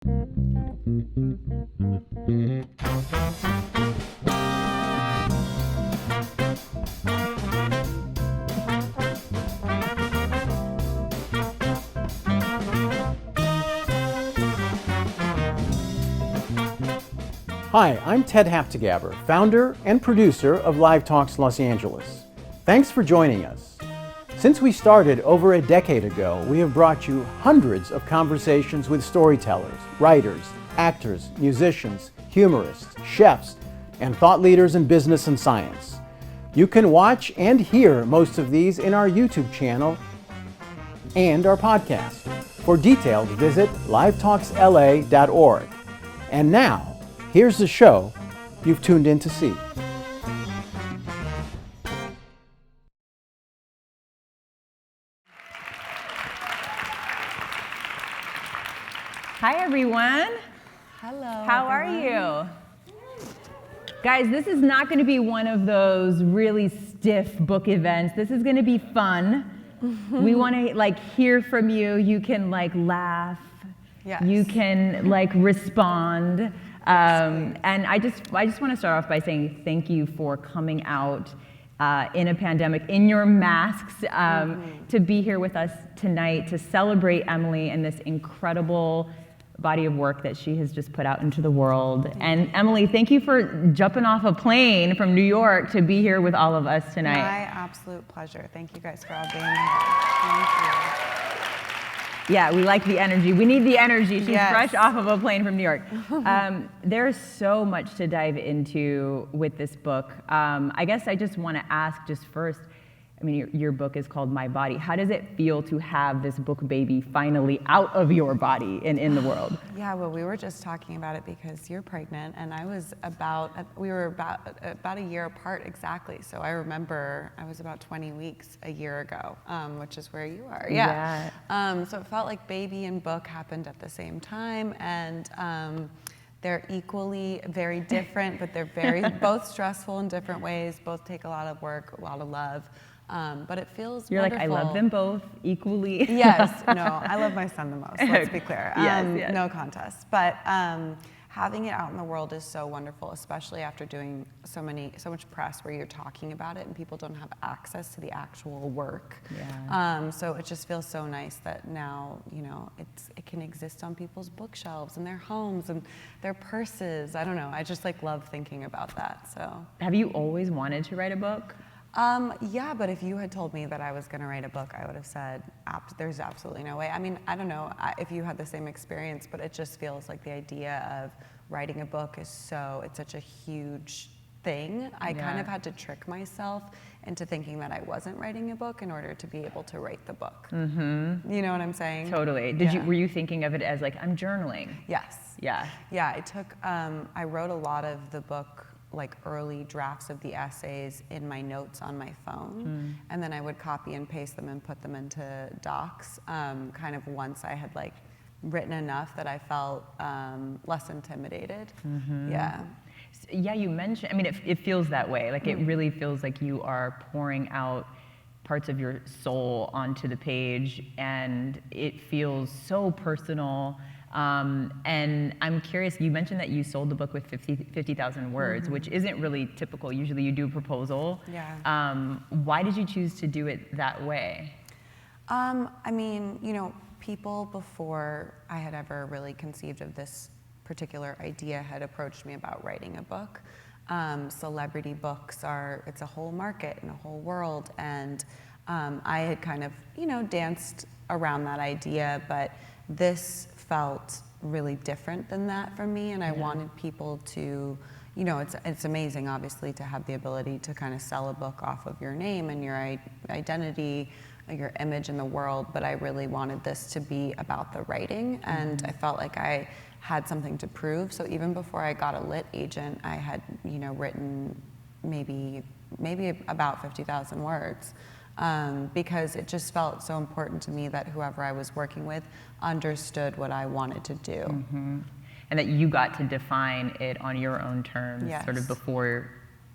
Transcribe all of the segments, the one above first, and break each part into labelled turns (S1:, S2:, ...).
S1: Hi, I'm Ted Haftagaber, founder and producer of Live Talks Los Angeles. Thanks for joining us. Since we started over a decade ago, we have brought you hundreds of conversations with storytellers, writers, actors, musicians, humorists, chefs, and thought leaders in business and science. You can watch and hear most of these in our YouTube channel and our podcast. For details, visit livetalksla.org. And now, here's the show you've tuned in to see.
S2: Hi, everyone.
S3: Hello.
S2: How are you? Guys, this is not going to be one of those really stiff book events. This is going to be fun. We want to hear from you. You can laugh.
S3: Yes.
S2: You can respond. And I just want to start off by saying thank you for coming out in a pandemic, in your masks, to be here with us tonight to celebrate Emily and this incredible body of work that she has just put out into the world. And Emily, thank you for jumping off a plane from New York to be here with all of us tonight.
S3: My absolute pleasure. Thank you guys for all being here. Thank you.
S2: Yeah, we like the energy. We need the energy. She's
S3: Yes.
S2: fresh off of a plane from New York. There's so much to dive into with this book. I guess I just want to ask just first, I mean, your book is called My Body. How does it feel to have this book baby finally out of your body and in the world?
S3: Yeah, well, we were just talking about it because you're pregnant, and we were about a year apart exactly. So I remember I was about 20 weeks a year ago, which is where you are. Yeah. So it felt like baby and book happened at the same time, and they're equally very different, but they're both stressful in different ways. Both take a lot of work, a lot of love. But it feels
S2: You're
S3: wonderful.
S2: I love them both equally.
S3: Yes, no, I love my son the most, let's be clear.
S2: Yes.
S3: No contest. But having it out in the world is so wonderful, especially after doing so much press where you're talking about it and people don't have access to the actual work.
S2: Yeah.
S3: So it just feels so nice that now, it can exist on people's bookshelves and their homes and their purses. I don't know, I just love thinking about that, so.
S2: Have you always wanted to write a book?
S3: Yeah, but if you had told me that I was going to write a book, I would have said, there's absolutely no way. I mean, I don't know if you had the same experience, but it just feels like the idea of writing a book is it's such a huge thing. I kind of had to trick myself into thinking that I wasn't writing a book in order to be able to write the book. Mm-hmm. You know what I'm saying?
S2: Totally. Were you thinking of it as I'm journaling?
S3: Yes.
S2: Yeah.
S3: Yeah, I wrote a lot of the book, early drafts of the essays in my notes on my phone, and then I would copy and paste them and put them into docs, kind of once I had written enough that I felt less intimidated. Mm-hmm. Yeah.
S2: Yeah, you mentioned, I mean, it feels that way. It really feels like you are pouring out parts of your soul onto the page, and it feels so personal. And I'm curious, you mentioned that you sold the book with 50,000 words, which isn't really typical. Usually you do a proposal.
S3: Yeah.
S2: Why did you choose to do it that way?
S3: I mean, people before I had ever really conceived of this particular idea had approached me about writing a book. Celebrity books it's a whole market and a whole world. And I had kind of, danced around that idea, but this felt really different than that for me, and I wanted people to, it's amazing obviously to have the ability to kind of sell a book off of your name and your identity, your image in the world, but I really wanted this to be about the writing, and I felt like I had something to prove. So even before I got a lit agent, I had, written maybe about 50,000 words. Because it just felt so important to me that whoever I was working with understood what I wanted to do.
S2: Mm-hmm. And that you got to define it on your own terms,
S3: Yes.
S2: sort of before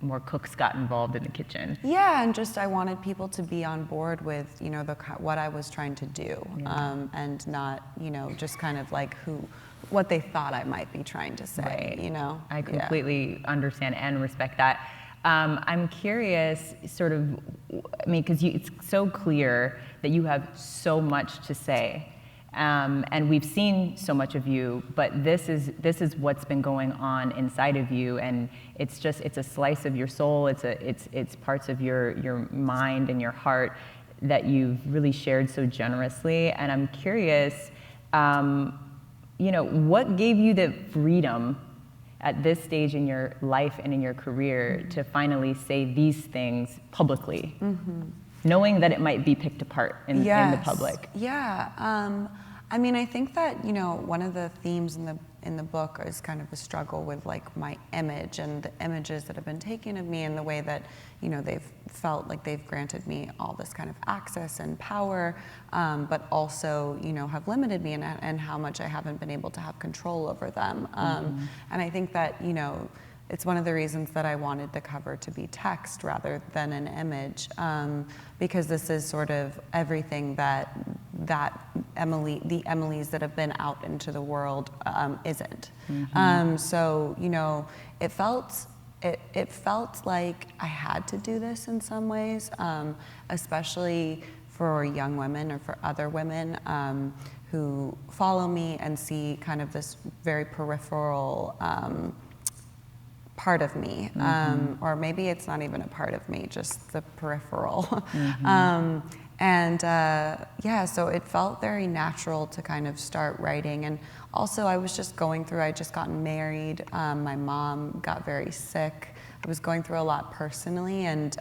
S2: more cooks got involved in the kitchen.
S3: Yeah, and just I wanted people to be on board with, you know, what I was trying to do, and not, you know, just kind of like what they thought I might be trying to say,
S2: Right.
S3: you know?
S2: I completely understand and respect that. I'm curious, sort of, I mean, because it's so clear that you have so much to say. And we've seen so much of you, but this is what's been going on inside of you, and it's a slice of your soul. It's parts of your mind and your heart that you've really shared so generously. And I'm curious, you know, what gave you the freedom at this stage in your life and in your career to finally say these things publicly, knowing that it might be picked apart in the public?
S3: Yeah. I mean, I think that, you know, one of the themes in the book is kind of a struggle with like my image and the images that have been taken of me, and the way that, you know, they've felt like they've granted me all this kind of access and power, but also, you know, have limited me, and how much I haven't been able to have control over them. And I think that, you know, it's one of the reasons that I wanted the cover to be text rather than an image, because this is sort of everything that the Emilys that have been out into the world isn't. So, you know, it felt like I had to do this in some ways, especially for young women or for other women who follow me and see kind of this very peripheral part of me, or maybe it's not even a part of me, just the peripheral. Yeah, so it felt very natural to kind of start writing. And also I was just going through, I just gotten married, my mom got very sick, I was going through a lot personally, and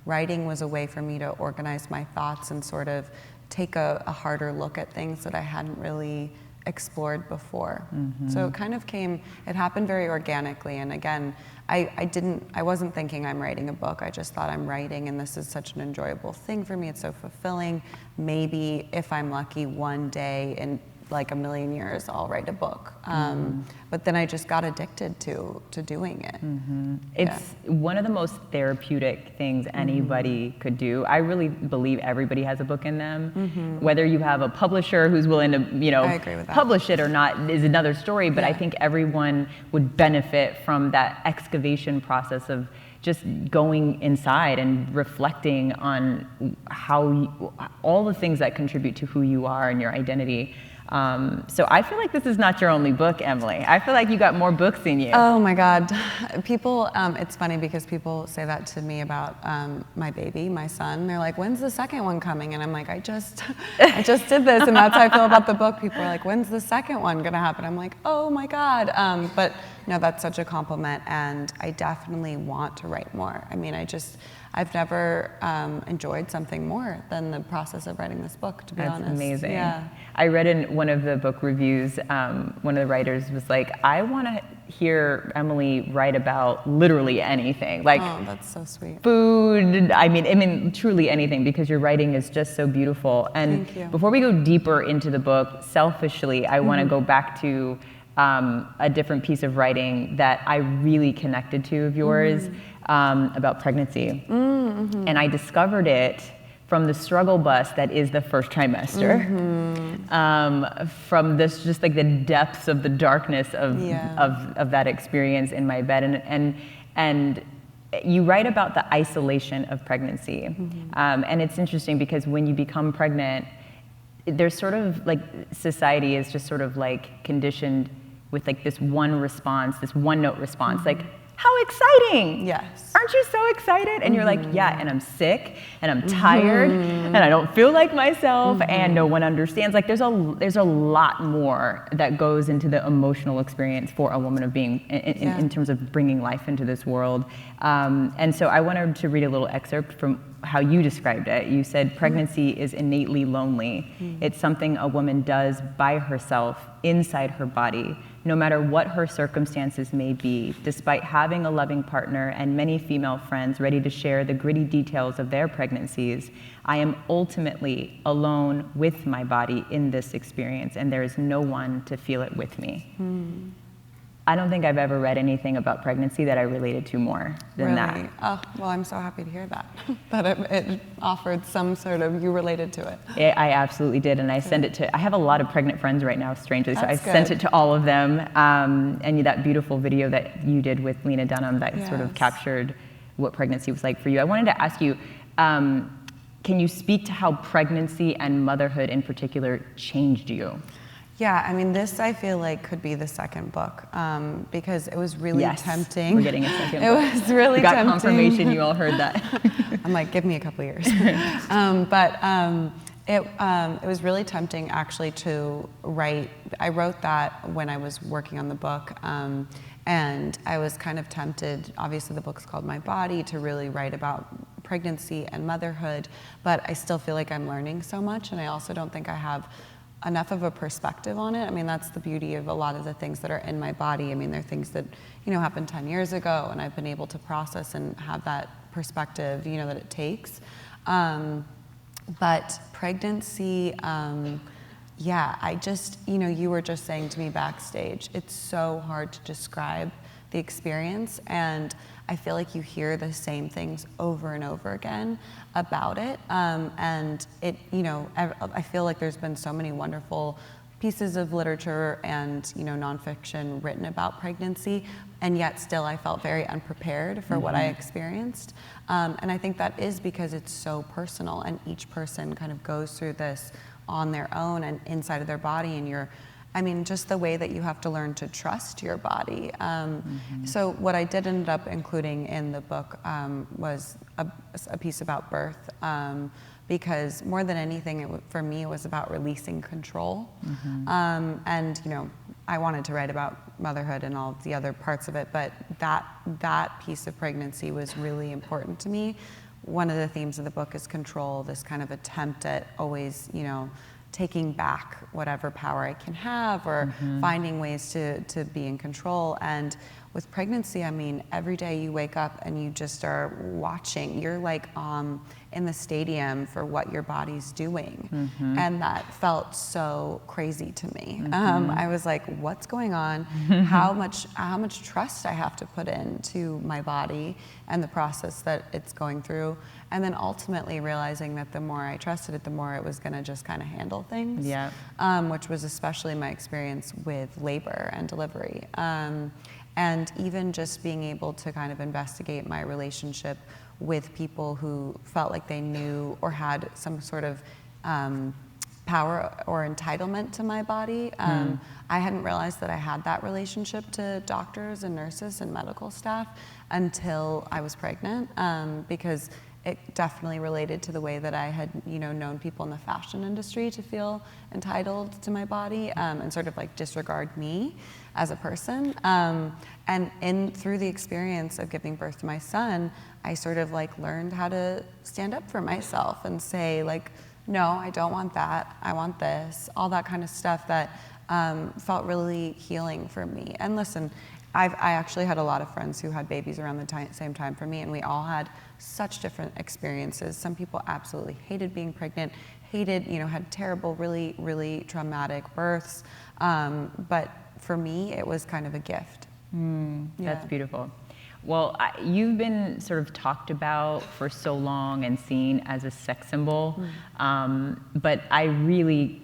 S3: writing was a way for me to organize my thoughts and sort of take a harder look at things that I hadn't really explored before. So it happened very organically. And again, I wasn't thinking I'm writing a book. I just thought I'm writing, and this is such an enjoyable thing for me. It's so fulfilling. Maybe if I'm lucky, one day in like a million years, I'll write a book. But then I just got addicted to doing it.
S2: It's one of the most therapeutic things anybody could do. I really believe everybody has a book in them. Whether you have a publisher who's willing to, you know, publish it or not is another story, but I think everyone would benefit from that excavation process of just going inside and reflecting on all the things that contribute to who you are and your identity. So I feel like this is not your only book, Emily. I feel like you got more books in you.
S3: Oh my God. People, it's funny because people say that to me about my baby, my son. They're like, when's the second one coming? And I'm like, I just did this, and that's how I feel about the book. People are like, when's the second one gonna happen? I'm like, oh my God. But no, that's such a compliment, and I definitely want to write more. I mean, I've never enjoyed something more than the process of writing this book, to be honest.
S2: That's amazing.
S3: Yeah.
S2: I read in one of the book reviews, one of the writers was like, I want to hear Emily write about literally anything. Like,
S3: oh, that's so sweet.
S2: Food, I mean, truly anything, because your writing is just so beautiful. And
S3: Thank you.
S2: Before we go deeper into the book, selfishly, I want to go back to a different piece of writing that I really connected to of yours, about pregnancy. And I discovered it from the struggle bus that is the first trimester, from this, just like the depths of the darkness of that experience in my bed. And you write about the isolation of pregnancy. And it's interesting because when you become pregnant, there's sort of like, society is just sort of like conditioned with like this one response, this one note response, like, how exciting!
S3: Yes.
S2: Aren't you so excited? And you're like, yeah, and I'm sick, and I'm tired, and I don't feel like myself, and no one understands. Like, there's a lot more that goes into the emotional experience for a woman of being, in terms of bringing life into this world. And so I wanted to read a little excerpt from how you described it. You said, pregnancy is innately lonely. It's something a woman does by herself, inside her body, no matter what her circumstances may be, despite having a loving partner and many female friends ready to share the gritty details of their pregnancies. I am ultimately alone with my body in this experience, and there is no one to feel it with me. I don't think I've ever read anything about pregnancy that I related to more than that.
S3: Really? Oh, well, I'm so happy to hear that. That it offered some sort of, you related to it.
S2: I absolutely did, and I sent it to, I have a lot of pregnant friends right now, strangely, so I
S3: That's
S2: sent
S3: good.
S2: it to all of them. And that beautiful video that you did with Lena Dunham that sort of
S3: Yes.
S2: captured what pregnancy was like for you. I wanted to ask you, can you speak to how pregnancy and motherhood in particular changed you?
S3: Yeah, I mean, this I feel like could be the second book because it was really tempting.
S2: We're getting a second
S3: It
S2: book.
S3: was really
S2: We got
S3: tempting.
S2: confirmation you all heard that.
S3: I'm like, give me a couple years. It was really tempting actually to write. I wrote that when I was working on the book, and I was kind of tempted. Obviously, the book's called My Body, to really write about pregnancy and motherhood, but I still feel like I'm learning so much, and I also don't think I have enough of a perspective on it. I mean, that's the beauty of a lot of the things that are in my body. I mean, they're things that, happened 10 years ago, and I've been able to process and have that perspective, that it takes. But pregnancy, I just, you were just saying to me backstage, it's so hard to describe the experience, and I feel like you hear the same things over and over again about it, and it, I feel like there's been so many wonderful pieces of literature and nonfiction written about pregnancy, and yet still I felt very unprepared for what I experienced, and I think that is because it's so personal, and each person kind of goes through this on their own and inside of their body, and just the way that you have to learn to trust your body. So what I did end up including in the book was a piece about birth, because more than anything, for me, it was about releasing control. And I wanted to write about motherhood and all the other parts of it, but that piece of pregnancy was really important to me. One of the themes of the book is control, this kind of attempt at always, taking back whatever power I can have, or finding ways to be in control. And with pregnancy, I mean, every day you wake up and you just are watching. You're like in the stadium for what your body's doing. And that felt so crazy to me. I was like, what's going on? How much trust I have to put into my body and the process that it's going through. And then ultimately realizing that the more I trusted it, the more it was gonna just kind of handle things. Which was especially my experience with labor and delivery. And even just being able to kind of investigate my relationship with people who felt like they knew or had some sort of power or entitlement to my body. I hadn't realized that I had that relationship to doctors and nurses and medical staff until I was pregnant, because it definitely related to the way that I had, known people in the fashion industry to feel entitled to my body, and sort of like disregard me as a person. And through the experience of giving birth to my son, I sort of like learned how to stand up for myself and say like, no, I don't want that, I want this, all that kind of stuff that felt really healing for me. And listen, I actually had a lot of friends who had babies around the same time for me, and we all had such different experiences. Some people absolutely hated being pregnant, had terrible, really, really traumatic births. But for me, it was kind of a gift.
S2: That's beautiful. Well, you've been sort of talked about for so long and seen as a sex symbol, but I really,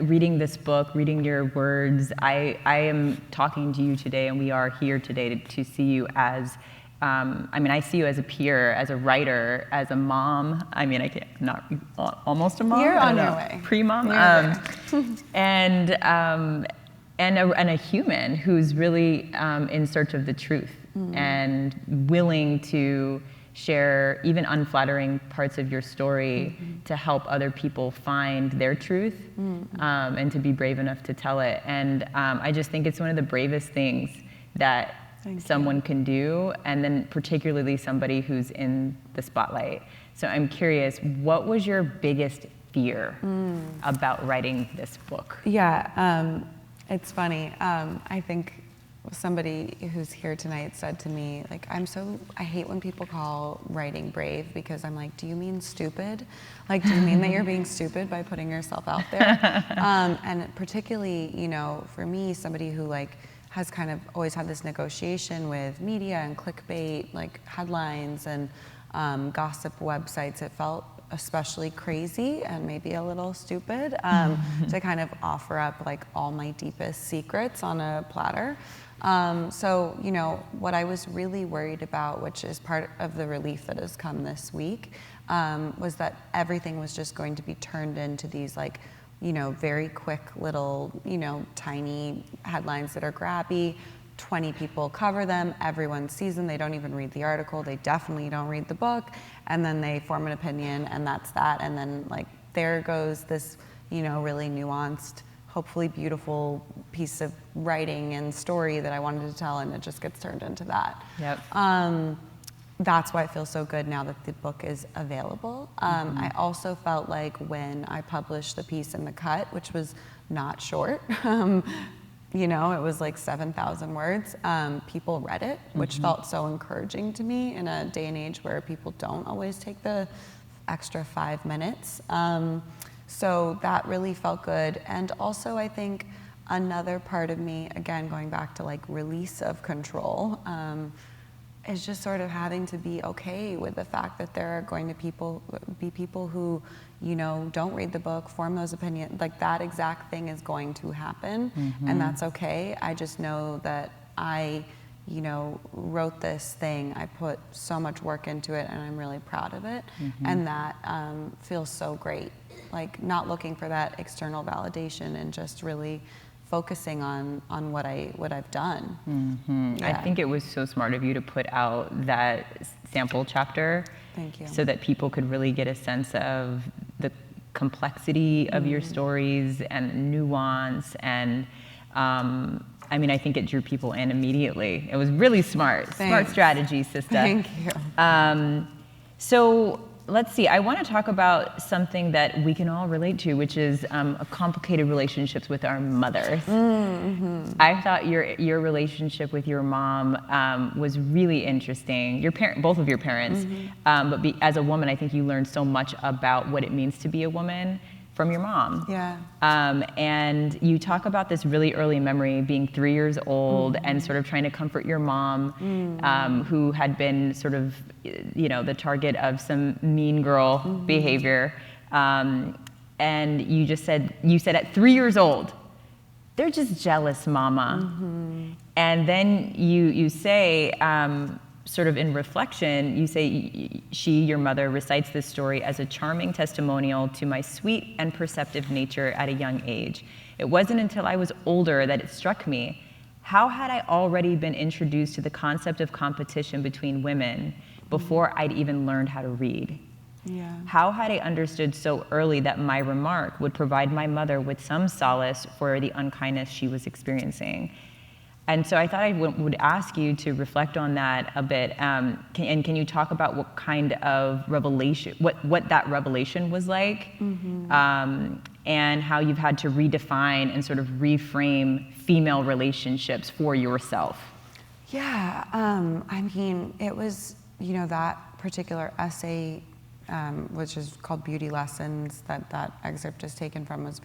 S2: reading this book, reading your words, I am talking to you today, and we are here today to see you as, I see you as a peer, as a writer, as a mom. Almost a mom.
S3: You're on your way.
S2: Pre-mom. And a human who's really in search of the truth and willing to share even unflattering parts of your story to help other people find their truth, and to be brave enough to tell it. And I just think it's one of the bravest things that someone can do, and then particularly somebody who's in the spotlight. So I'm curious, what was your biggest fear about writing this book?
S3: Yeah, it's funny. I think somebody who's here tonight said to me, like, I hate when people call writing brave, because I'm like, do you mean stupid? Like, do you mean that you're being stupid by putting yourself out there? And particularly, for me, somebody who has kind of always had this negotiation with media and clickbait, like headlines and gossip websites. It felt especially crazy and maybe a little stupid to kind of offer up like all my deepest secrets on a platter. So, you know, what I was really worried about, which is part of the relief that has come this week, was that everything was just going to be turned into these like, you know, very quick little, you know, tiny headlines that are grabby. 20 people cover them, everyone sees them, they don't even read the article, they definitely don't read the book, and then they form an opinion, and that's that. And then like there goes this, you know, really nuanced, hopefully beautiful piece of writing and story that I wanted to tell, and it just gets turned into that.
S2: Yep.
S3: That's why it feels so good now that the book is available. I also felt like when I published the piece in The Cut, which was not short, you know, it was like 7,000 words, people read it, which felt so encouraging to me in a day and age where people don't always take the extra 5 minutes. So that really felt good. And also I think another part of me, again, going back to like release of control, is just sort of having to be okay with the fact that there are going to be people who, you know, don't read the book, form those opinions, like that exact thing is going to happen, and that's okay. I just know that I, you know, wrote this thing, I put so much work into it, and I'm really proud of it, and that feels so great. Like not looking for that external validation and just really focusing on what I've done.
S2: I think it was so smart of you to put out that sample chapter.
S3: Thank you.
S2: So that people could really get a sense of the complexity of your stories and nuance. And I mean, I think it drew people in immediately. It was really smart.
S3: Thanks.
S2: Smart strategy, sister.
S3: Thank you.
S2: So let's see, I want to talk about something that we can all relate to, which is complicated relationships with our mothers. I thought your relationship with your mom was really interesting. Both of your parents, but as a woman, I think you learned so much about what it means to be a woman from your mom.
S3: Yeah.
S2: And you talk about this really early memory, being 3 years old and sort of trying to comfort your mom, who had been sort of, you know, the target of some mean girl behavior. And you said at 3 years old, they're just jealous, mama. And then you say, sort of in reflection, you say your mother, recites this story as a charming testimonial to my sweet and perceptive nature at a young age. It wasn't until I was older that it struck me, how had I already been introduced to the concept of competition between women before I'd even learned how to read?
S3: Yeah.
S2: How had I understood so early that my remark would provide my mother with some solace for the unkindness she was experiencing? And so I thought I would ask you to reflect on that a bit. Can you talk about what kind of revelation, what that revelation was like, and how you've had to redefine and sort of reframe female relationships for yourself?
S3: Yeah, I mean, it was, you know, that particular essay, which is called Beauty Lessons, that excerpt is taken from, was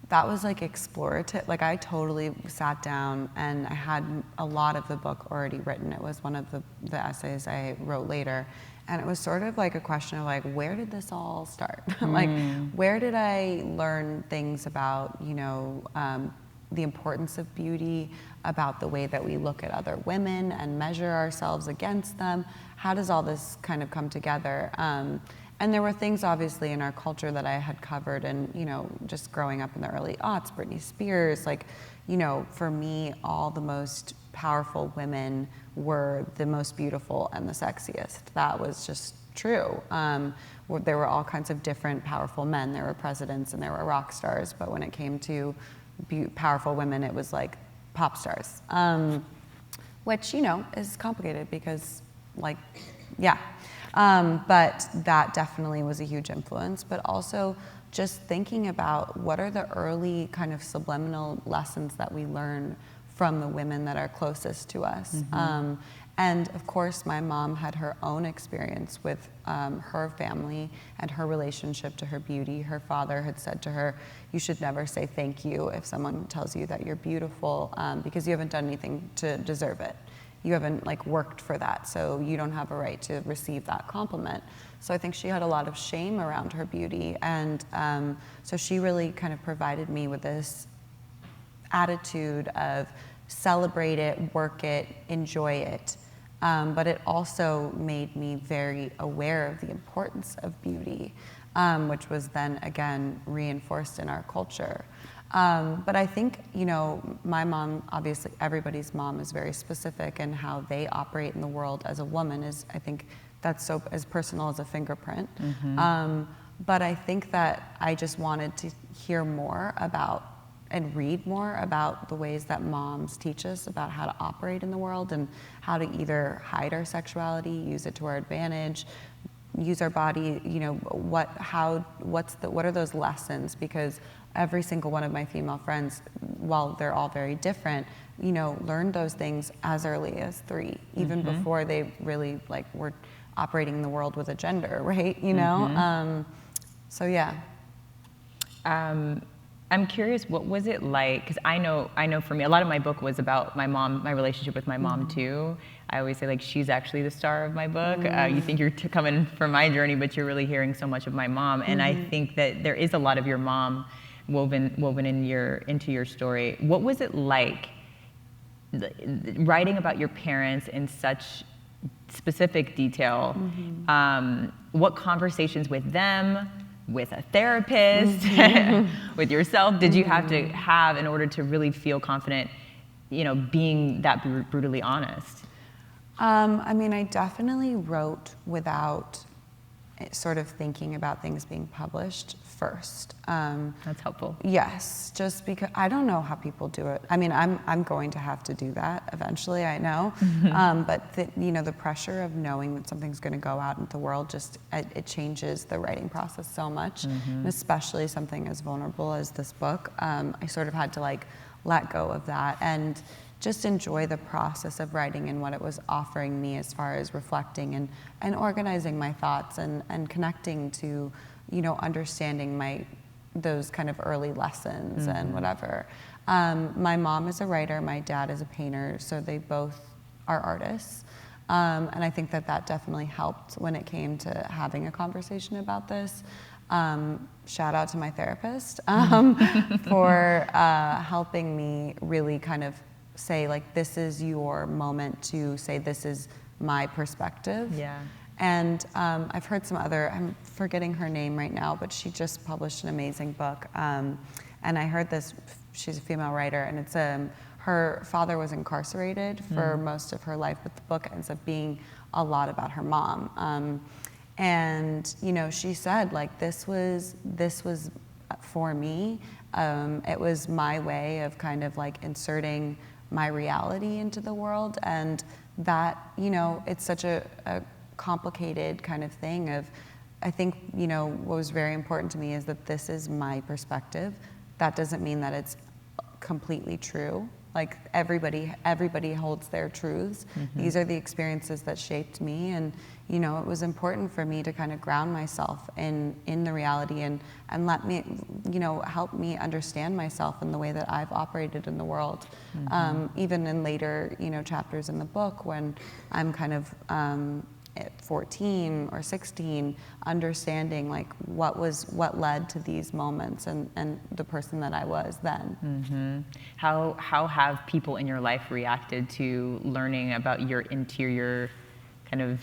S3: that was like explorative. Like I totally sat down and I had a lot of the book already written. It was one of the essays I wrote later. And it was sort of like a question of like, where did this all start? Like, where did I learn things about, you know, the importance of beauty, about the way that we look at other women and measure ourselves against them? How does all this kind of come together? And there were things obviously in our culture that I had covered, and, you know, just growing up in the early aughts, Britney Spears, like, you know, for me, all the most powerful women were the most beautiful and the sexiest. That was just true. There were all kinds of different powerful men. There were presidents and there were rock stars, but when it came to powerful women, it was like pop stars, which, you know, is complicated because, like, yeah. But that definitely was a huge influence, but also just thinking about what are the early kind of subliminal lessons that we learn from the women that are closest to us. And of course, my mom had her own experience with her family and her relationship to her beauty. Her father had said to her, you should never say thank you if someone tells you that you're beautiful, because you haven't done anything to deserve it. You haven't like worked for that, so you don't have a right to receive that compliment. So I think she had a lot of shame around her beauty, and so she really kind of provided me with this attitude of celebrate it, work it, enjoy it. But it also made me very aware of the importance of beauty, which was then again reinforced in our culture. But I think, you know, my mom, obviously everybody's mom is very specific, and how they operate in the world as a woman is, I think that's so as personal as a fingerprint. But I think that I just wanted to hear more about and read more about the ways that moms teach us about how to operate in the world, and how to either hide our sexuality, use it to our advantage, use our body, you know, what are those lessons? Because every single one of my female friends, while they're all very different, you know, learned those things as early as 3, even before they really like were operating in the world with a gender, right? You know? So yeah.
S2: I'm curious, what was it like? Because I know for me, a lot of my book was about my mom, my relationship with my mom too. I always say, like, she's actually the star of my book. You think you're coming from my journey, but you're really hearing so much of my mom. And I think that there is a lot of your mom woven into your story. What was it like writing about your parents in such specific detail? What conversations with them, with a therapist, with yourself, did you have to have in order to really feel confident, you know, being that brutally honest?
S3: I mean, I definitely wrote without sort of thinking about things being published first.
S2: That's helpful.
S3: Yes, just because I don't know how people do it. I mean, I'm going to have to do that eventually, I know. But you know, the pressure of knowing that something's going to go out into the world, just it changes the writing process so much, and especially something as vulnerable as this book. I sort of had to like let go of that and just enjoy the process of writing and what it was offering me as far as reflecting and organizing my thoughts and connecting to, you know, understanding those kind of early lessons and whatever. My mom is a writer, my dad is a painter, so they both are artists. And I think that definitely helped when it came to having a conversation about this. Shout out to my therapist for helping me really kind of say, like, this is your moment to say, this is my perspective.
S2: Yeah.
S3: And I've heard some other, I'm forgetting her name right now, but she just published an amazing book. And I heard this, she's a female writer, and it's her father was incarcerated for most of her life, but the book ends up being a lot about her mom. And, you know, she said, like, this was for me. It was my way of kind of like inserting my reality into the world, and that, you know, it's such a complicated kind of thing of, I think, you know, what was very important to me is that this is my perspective. That doesn't mean that it's completely true. Like, everybody holds their truths. These are the experiences that shaped me, and, you know, it was important for me to kind of ground myself in the reality and let me, you know, help me understand myself in the way that I've operated in the world. Even in later, you know, chapters in the book, when I'm kind of at 14 or 16, understanding like what led to these moments and the person that I was then.
S2: How have people in your life reacted to learning about your interior kind of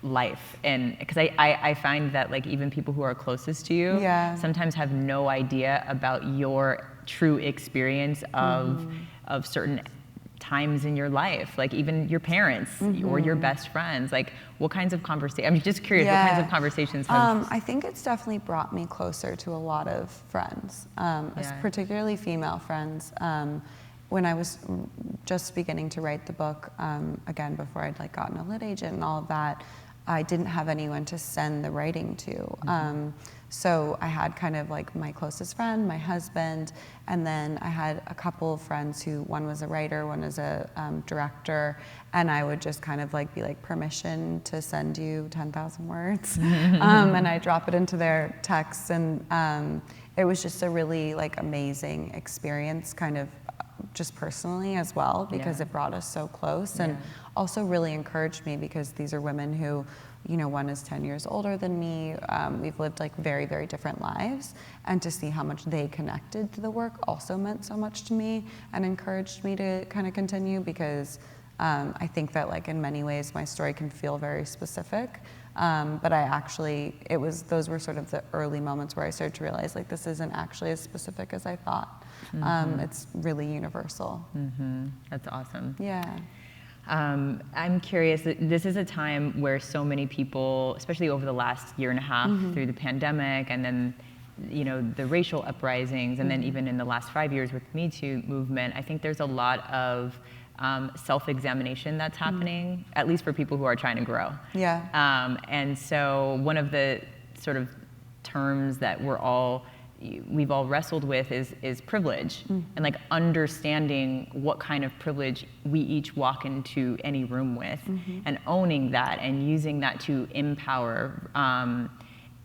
S2: life? And because I find that, like, even people who are closest to you sometimes have no idea about your true experience of certain times in your life, like even your parents or your best friends. Like, what kinds of conversations, I'm just curious, what kinds of conversations have...
S3: I think it's definitely brought me closer to a lot of friends, particularly female friends. When I was just beginning to write the book, again, before I'd like gotten a lit agent and all of that, I didn't have anyone to send the writing to. So I had kind of like my closest friend, my husband, and then I had a couple of friends who, one was a writer, one is a director, and I would just kind of like be like, permission to send you 10,000 words, and I drop it into their texts, and it was just a really like amazing experience, kind of just personally as well, because it brought us so close, and also really encouraged me, because these are women who, you know, one is 10 years older than me. We've lived like very, very different lives, and to see how much they connected to the work also meant so much to me and encouraged me to kind of continue, because I think that like in many ways my story can feel very specific, but those were sort of the early moments where I started to realize like this isn't actually as specific as I thought. It's really universal.
S2: That's awesome.
S3: Yeah.
S2: I'm curious, this is a time where so many people, especially over the last year and a half through the pandemic, and then, you know, the racial uprisings, and then even in the last 5 years with Me Too movement, I think there's a lot of self-examination that's happening, at least for people who are trying to grow.
S3: Yeah.
S2: And so one of the sort of terms that we've all wrestled with is privilege, and like understanding what kind of privilege we each walk into any room with, and owning that and using that to empower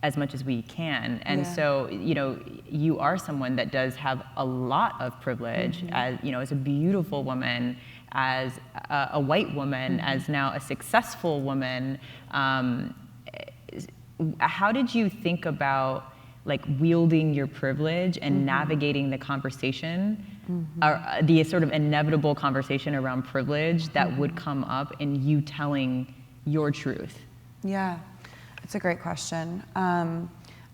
S2: as much as we can. And so, you know, you are someone that does have a lot of privilege, as, you know, as a beautiful woman, as a white woman, as now a successful woman. How did you think about like wielding your privilege and navigating the conversation, or the sort of inevitable conversation around privilege that would come up in you telling your truth?
S3: Yeah, it's a great question. I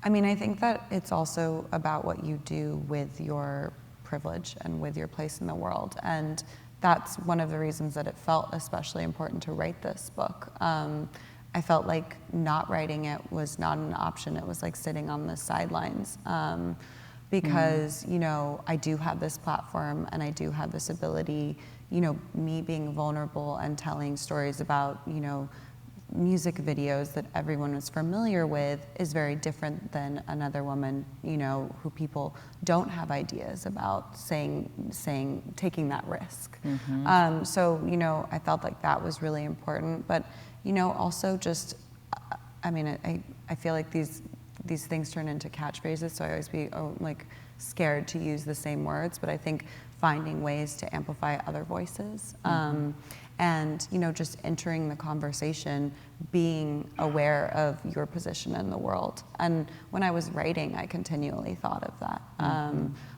S3: mean, I think that it's also about what you do with your privilege and with your place in the world. And that's one of the reasons that it felt especially important to write this book. I felt like not writing it was not an option. It was like sitting on the sidelines, because, you know, I do have this platform and I do have this ability, you know, me being vulnerable and telling stories about, you know, music videos that everyone is familiar with is very different than another woman, you know, who people don't have ideas about taking that risk. So, you know, I felt like that was really important, but, you know, also just, I mean, I feel like these things turn into catchphrases, so I always be like scared to use the same words, but I think finding ways to amplify other voices, and, you know, just entering the conversation, being aware of your position in the world. And when I was writing, I continually thought of that.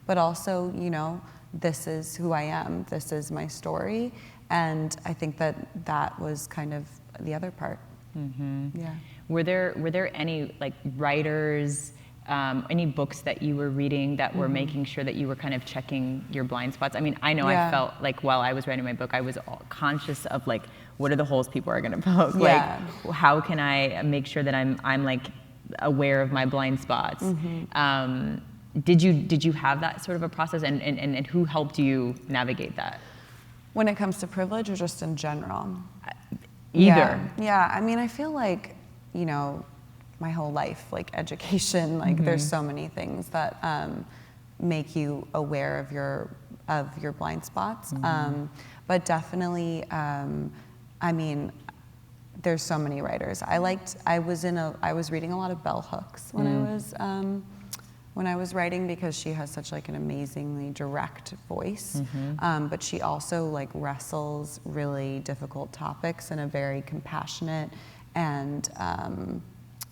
S3: But also, you know, this is who I am, this is my story, and I think that was kind of the other part. Yeah.
S2: Were there any like writers, any books that you were reading that were making sure that you were kind of checking your blind spots? I mean, I know I felt like while I was writing my book, I was conscious of like, what are the holes people are going to poke?
S3: Yeah.
S2: Like, how can I make sure that I'm like aware of my blind spots? Did you have that sort of a process, and who helped you navigate that?
S3: When it comes to privilege, or just in general?
S2: Either.
S3: Yeah, I mean, I feel like, you know, my whole life, like education, like there's so many things that make you aware of your blind spots. But definitely, I mean, there's so many writers. I was reading a lot of bell hooks when I was writing, because she has such like an amazingly direct voice, but she also like wrestles really difficult topics in a very compassionate and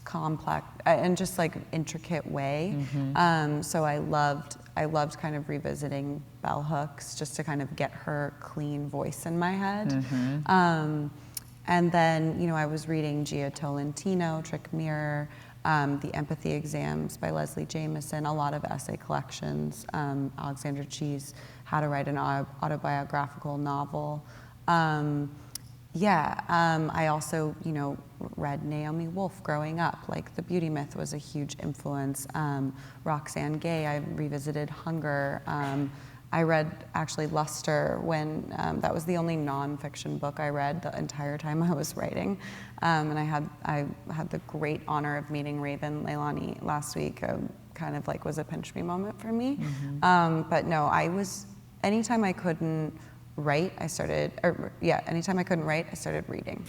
S3: complex and just like intricate way. So I loved kind of revisiting bell hooks just to kind of get her clean voice in my head. And then, you know, I was reading Gia Tolentino, Trick Mirror, The Empathy Exams by Leslie Jamison, a lot of essay collections, Alexandra Chee's How to Write an Autobiographical Novel. I also, you know, read Naomi Wolf growing up. Like, The Beauty Myth was a huge influence. Roxane Gay, I revisited Hunger. I read actually Luster when that was the only nonfiction book I read the entire time I was writing, and I had the great honor of meeting Raven Leilani last week. Kind of like was a pinch me moment for me, but no, anytime I couldn't write, anytime I couldn't write, I started reading.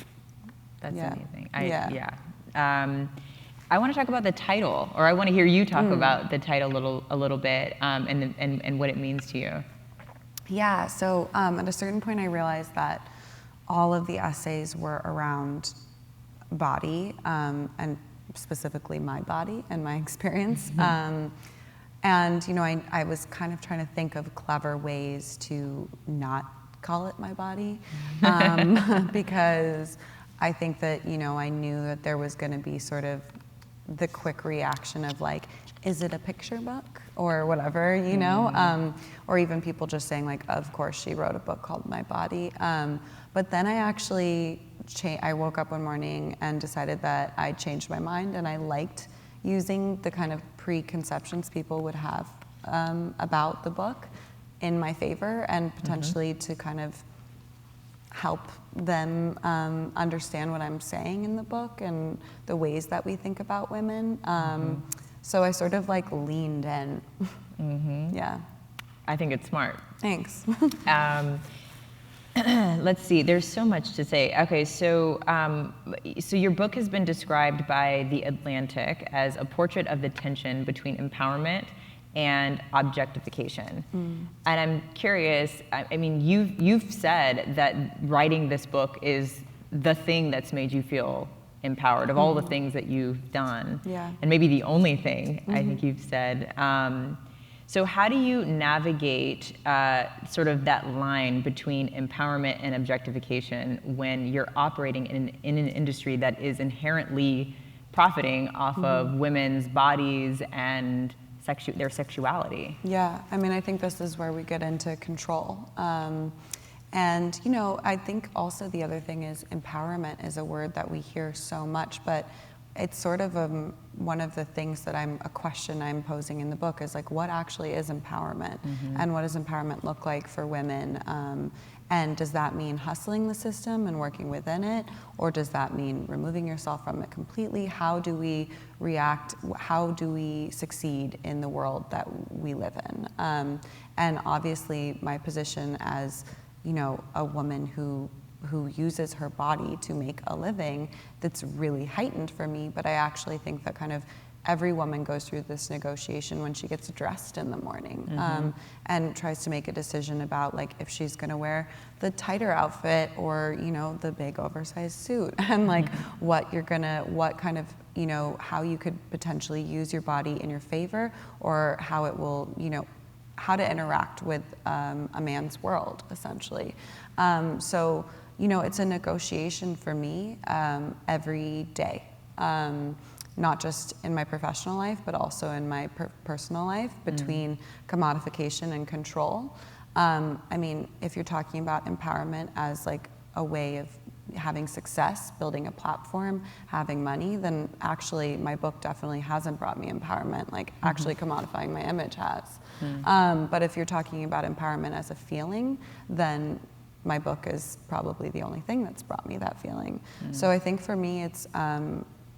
S2: That's amazing. I want to talk about the title, or I want to hear you talk about the title a little bit, and what it means to you.
S3: Yeah. So at a certain point, I realized that all of the essays were around body, and specifically my body and my experience. And I was kind of trying to think of clever ways to not call it my body, because I think that I knew that there was going to be sort of the quick reaction of like, is it a picture book or whatever, or even people just saying like, of course she wrote a book called My Body. But then I actually I woke up one morning and decided that I changed my mind, and I liked using the kind of preconceptions people would have about the book in my favor, and potentially to kind of help them understand what I'm saying in the book and the ways that we think about women. So I sort of like leaned in. Yeah.
S2: I think it's smart.
S3: Thanks.
S2: Let's see, there's so much to say. Okay, so your book has been described by The Atlantic as a portrait of the tension between empowerment and objectification. And I'm curious, I mean, you've said that writing this book is the thing that's made you feel empowered of all the things that you've done.
S3: Yeah.
S2: And maybe the only thing I think you've said. So how do you navigate sort of that line between empowerment and objectification when you're operating in an industry that is inherently profiting off of women's bodies and their sexuality?
S3: Yeah, I mean, I think this is where we get into control. And I think also the other thing is empowerment is a word that we hear so much, but it's sort of one of the things that a question I'm posing in the book is like, what actually is empowerment? And what does empowerment look like for women? And does that mean hustling the system and working within it? Or does that mean removing yourself from it completely? How do we react? How do we succeed in the world that we live in? And obviously my position as, a woman who uses her body to make a living, that's really heightened for me. But I actually think that kind of every woman goes through this negotiation when she gets dressed in the morning, and tries to make a decision about like if she's gonna wear the tighter outfit or the big oversized suit, and like what kind of how you could potentially use your body in your favor, or how it will how to interact with a man's world essentially. So it's a negotiation for me every day. Not just in my professional life, but also in my personal life, between commodification and control. I mean, if you're talking about empowerment as like a way of having success, building a platform, having money, then actually my book definitely hasn't brought me empowerment, like actually commodifying my image has. But if you're talking about empowerment as a feeling, then my book is probably the only thing that's brought me that feeling. So I think for me, it's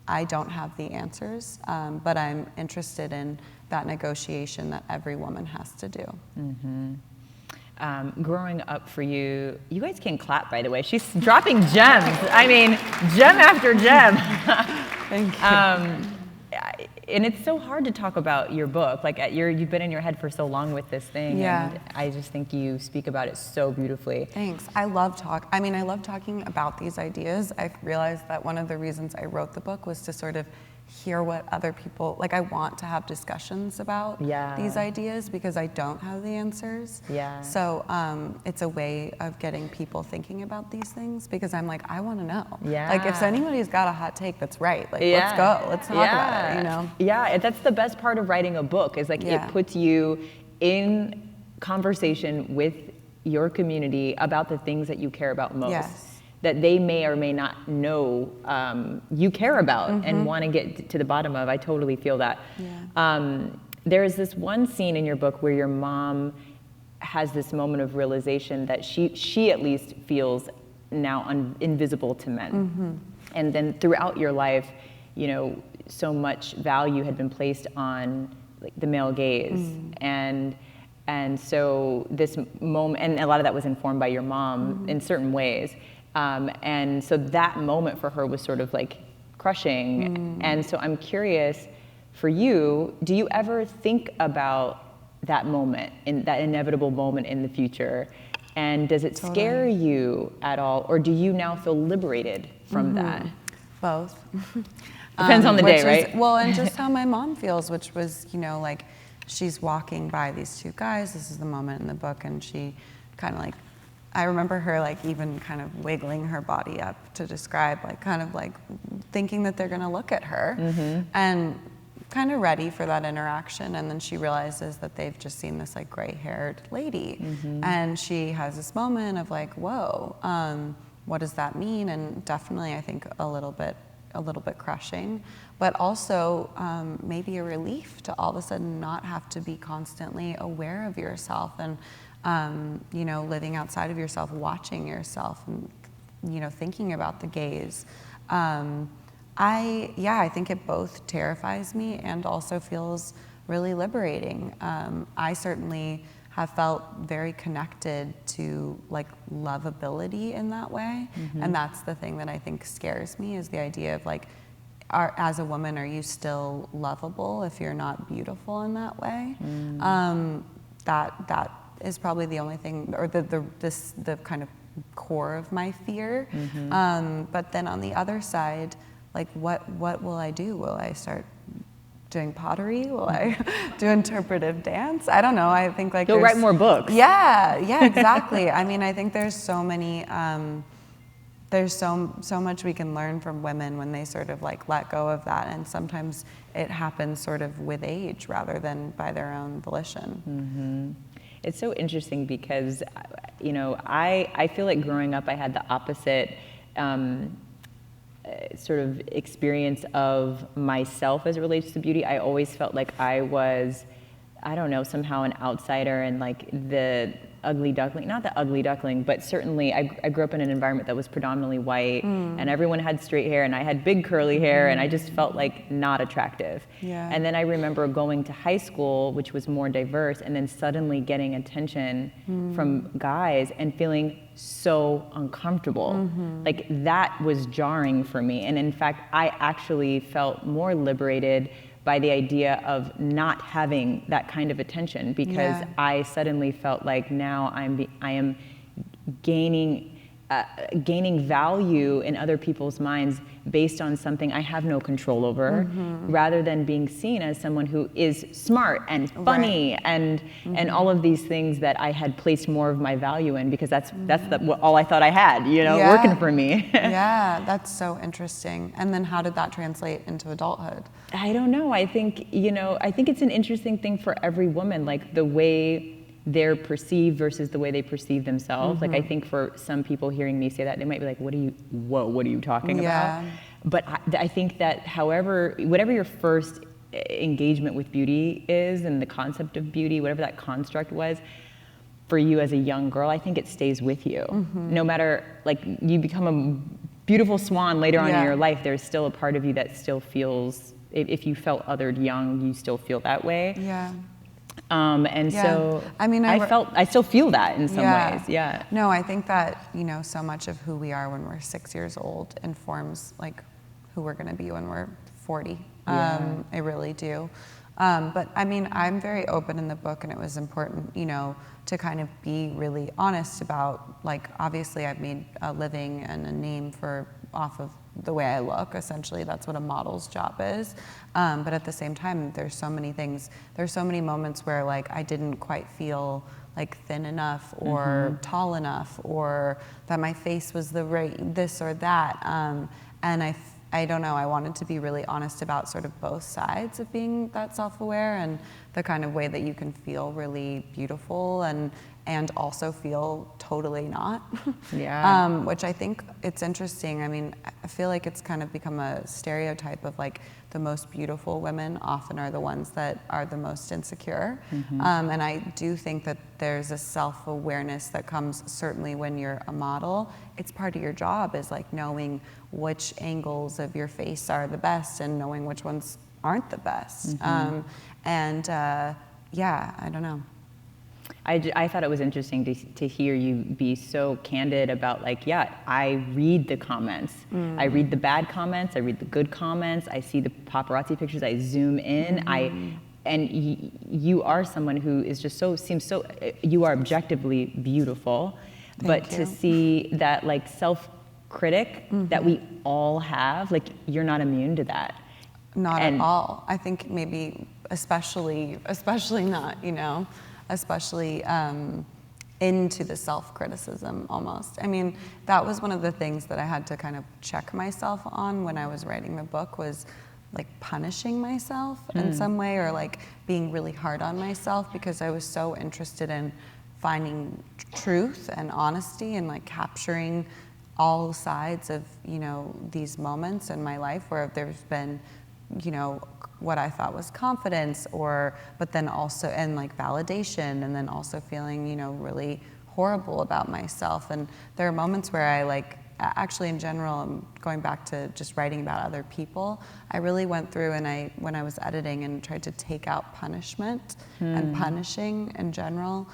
S3: I don't have the answers, but I'm interested in that negotiation that every woman has to do.
S2: Growing up for you, you guys can clap, by the way. She's dropping gems. I mean, gem after gem.
S3: Thank you.
S2: And it's so hard to talk about your book. Like you've been in your head for so long with this thing, and I just think you speak about it so beautifully.
S3: Thanks. I love talking about these ideas. I realized that one of the reasons I wrote the book was to sort of hear what other people, like I want to have discussions about these ideas because I don't have the answers. So it's a way of getting people thinking about these things because I'm like, I want to know. Like if anybody's got a hot take that's right, like let's go, let's talk about it,
S2: Yeah, that's the best part of writing a book is like it puts you in conversation with your community about the things that you care about most. That they may or may not know you care about and want to get to the bottom of. I totally feel that. There is this one scene in your book where your mom has this moment of realization that she at least feels now invisible to men. And then throughout your life, you know, so much value had been placed on like the male gaze, and so this moment, and a lot of that was informed by your mom in certain ways, and so that moment for her was sort of like crushing. And so I'm curious, for you, do you ever think about that moment, in that inevitable moment in the future, and does it scare you at all, or do you now feel liberated from that?
S3: Both.
S2: Depends on the day, right?
S3: Well, and just how my mom feels, which was, you know, like she's walking by these two guys. This is the moment in the book, and she kind of like, I remember her like even kind of wiggling her body up to describe, like kind of like thinking that they're gonna look at her, and kind of ready for that interaction. And then she realizes that they've just seen this like gray-haired lady, and she has this moment of like, whoa, what does that mean? And definitely, I think a little bit crushing, but also maybe a relief to all of a sudden not have to be constantly aware of yourself and you know, living outside of yourself, watching yourself, and you know, thinking about the gaze. I think it both terrifies me and also feels really liberating. I certainly have felt very connected to like lovability in that way, and that's the thing that I think scares me, is the idea of like, as a woman, are you still lovable if you're not beautiful in that way? That is probably the only thing, or the kind of core of my fear. But then on the other side, like what will I do? Will I start doing pottery? Will I do interpretive dance? I don't know. I think like
S2: you'll write more books.
S3: Yeah, exactly. I mean, I think there's so many, there's so much we can learn from women when they sort of like let go of that, and sometimes it happens sort of with age rather than by their own volition.
S2: It's so interesting because, you know, I feel like growing up I had the opposite sort of experience of myself as it relates to beauty. I always felt like I was, I don't know, somehow an outsider and like the ugly duckling, not the ugly duckling, but certainly I grew up in an environment that was predominantly white, and everyone had straight hair, and I had big curly hair, and I just felt like not attractive. And then I remember going to high school, which was more diverse, and then suddenly getting attention from guys and feeling so uncomfortable. Like that was jarring for me. And in fact, I actually felt more liberated by the idea of not having that kind of attention, because I suddenly felt like now I am gaining value in other people's minds based on something I have no control over, rather than being seen as someone who is smart and funny and all of these things that I had placed more of my value in, because that's all I thought I had, you know, working for me.
S3: That's so interesting. And then how did that translate into adulthood?
S2: I don't know. I think, you know, I think it's an interesting thing for every woman, like the way they're perceived versus the way they perceive themselves. Like I think for some people hearing me say that, they might be like, what are you talking about? But I think that whatever your first engagement with beauty is, and the concept of beauty, whatever that construct was, for you as a young girl, I think it stays with you. No matter, like, you become a beautiful swan later on in your life, there's still a part of you that still feels, if you felt othered young, you still feel that way. So
S3: I mean,
S2: I still feel that in some ways.
S3: No, I think that, you know, so much of who we are when we're 6 years old informs like who we're going to be when we're 40. I really do. But I mean, I'm very open in the book, and it was important, you know, to kind of be really honest about, like, obviously I've made a living and a name off of the way I look. Essentially, that's what a model's job is. But at the same time, there's so many moments where like I didn't quite feel like thin enough or tall enough, or that my face was the right this or that. And I don't know, I wanted to be really honest about sort of both sides of being that self-aware, and the kind of way that you can feel really beautiful and and also feel totally not.
S2: Yeah.
S3: Which I think it's interesting. I mean, I feel like it's kind of become a stereotype of like the most beautiful women often are the ones that are the most insecure. And I do think that there's a self-awareness that comes certainly when you're a model. It's part of your job is like knowing which angles of your face are the best and knowing which ones aren't the best. Yeah, I don't know.
S2: I thought it was interesting to hear you be so candid about like, yeah, I read the comments. I read the bad comments, I read the good comments, I see the paparazzi pictures, I zoom in, you are someone who is just you are objectively beautiful, but to see that like self-critic that we all have, like you're not immune to that.
S3: Not at all. I think maybe especially not, especially into the self-criticism almost. I mean, that was one of the things that I had to kind of check myself on when I was writing the book, was like punishing myself in some way, or like being really hard on myself, because I was so interested in finding truth and honesty and like capturing all sides of, these moments in my life where there's been, what I thought was confidence, but then also, and like validation, and then also feeling, really horrible about myself. And there are moments where I like, actually in general, going back to just writing about other people, I really went through and when I was editing and tried to take out punishment and punishing in general.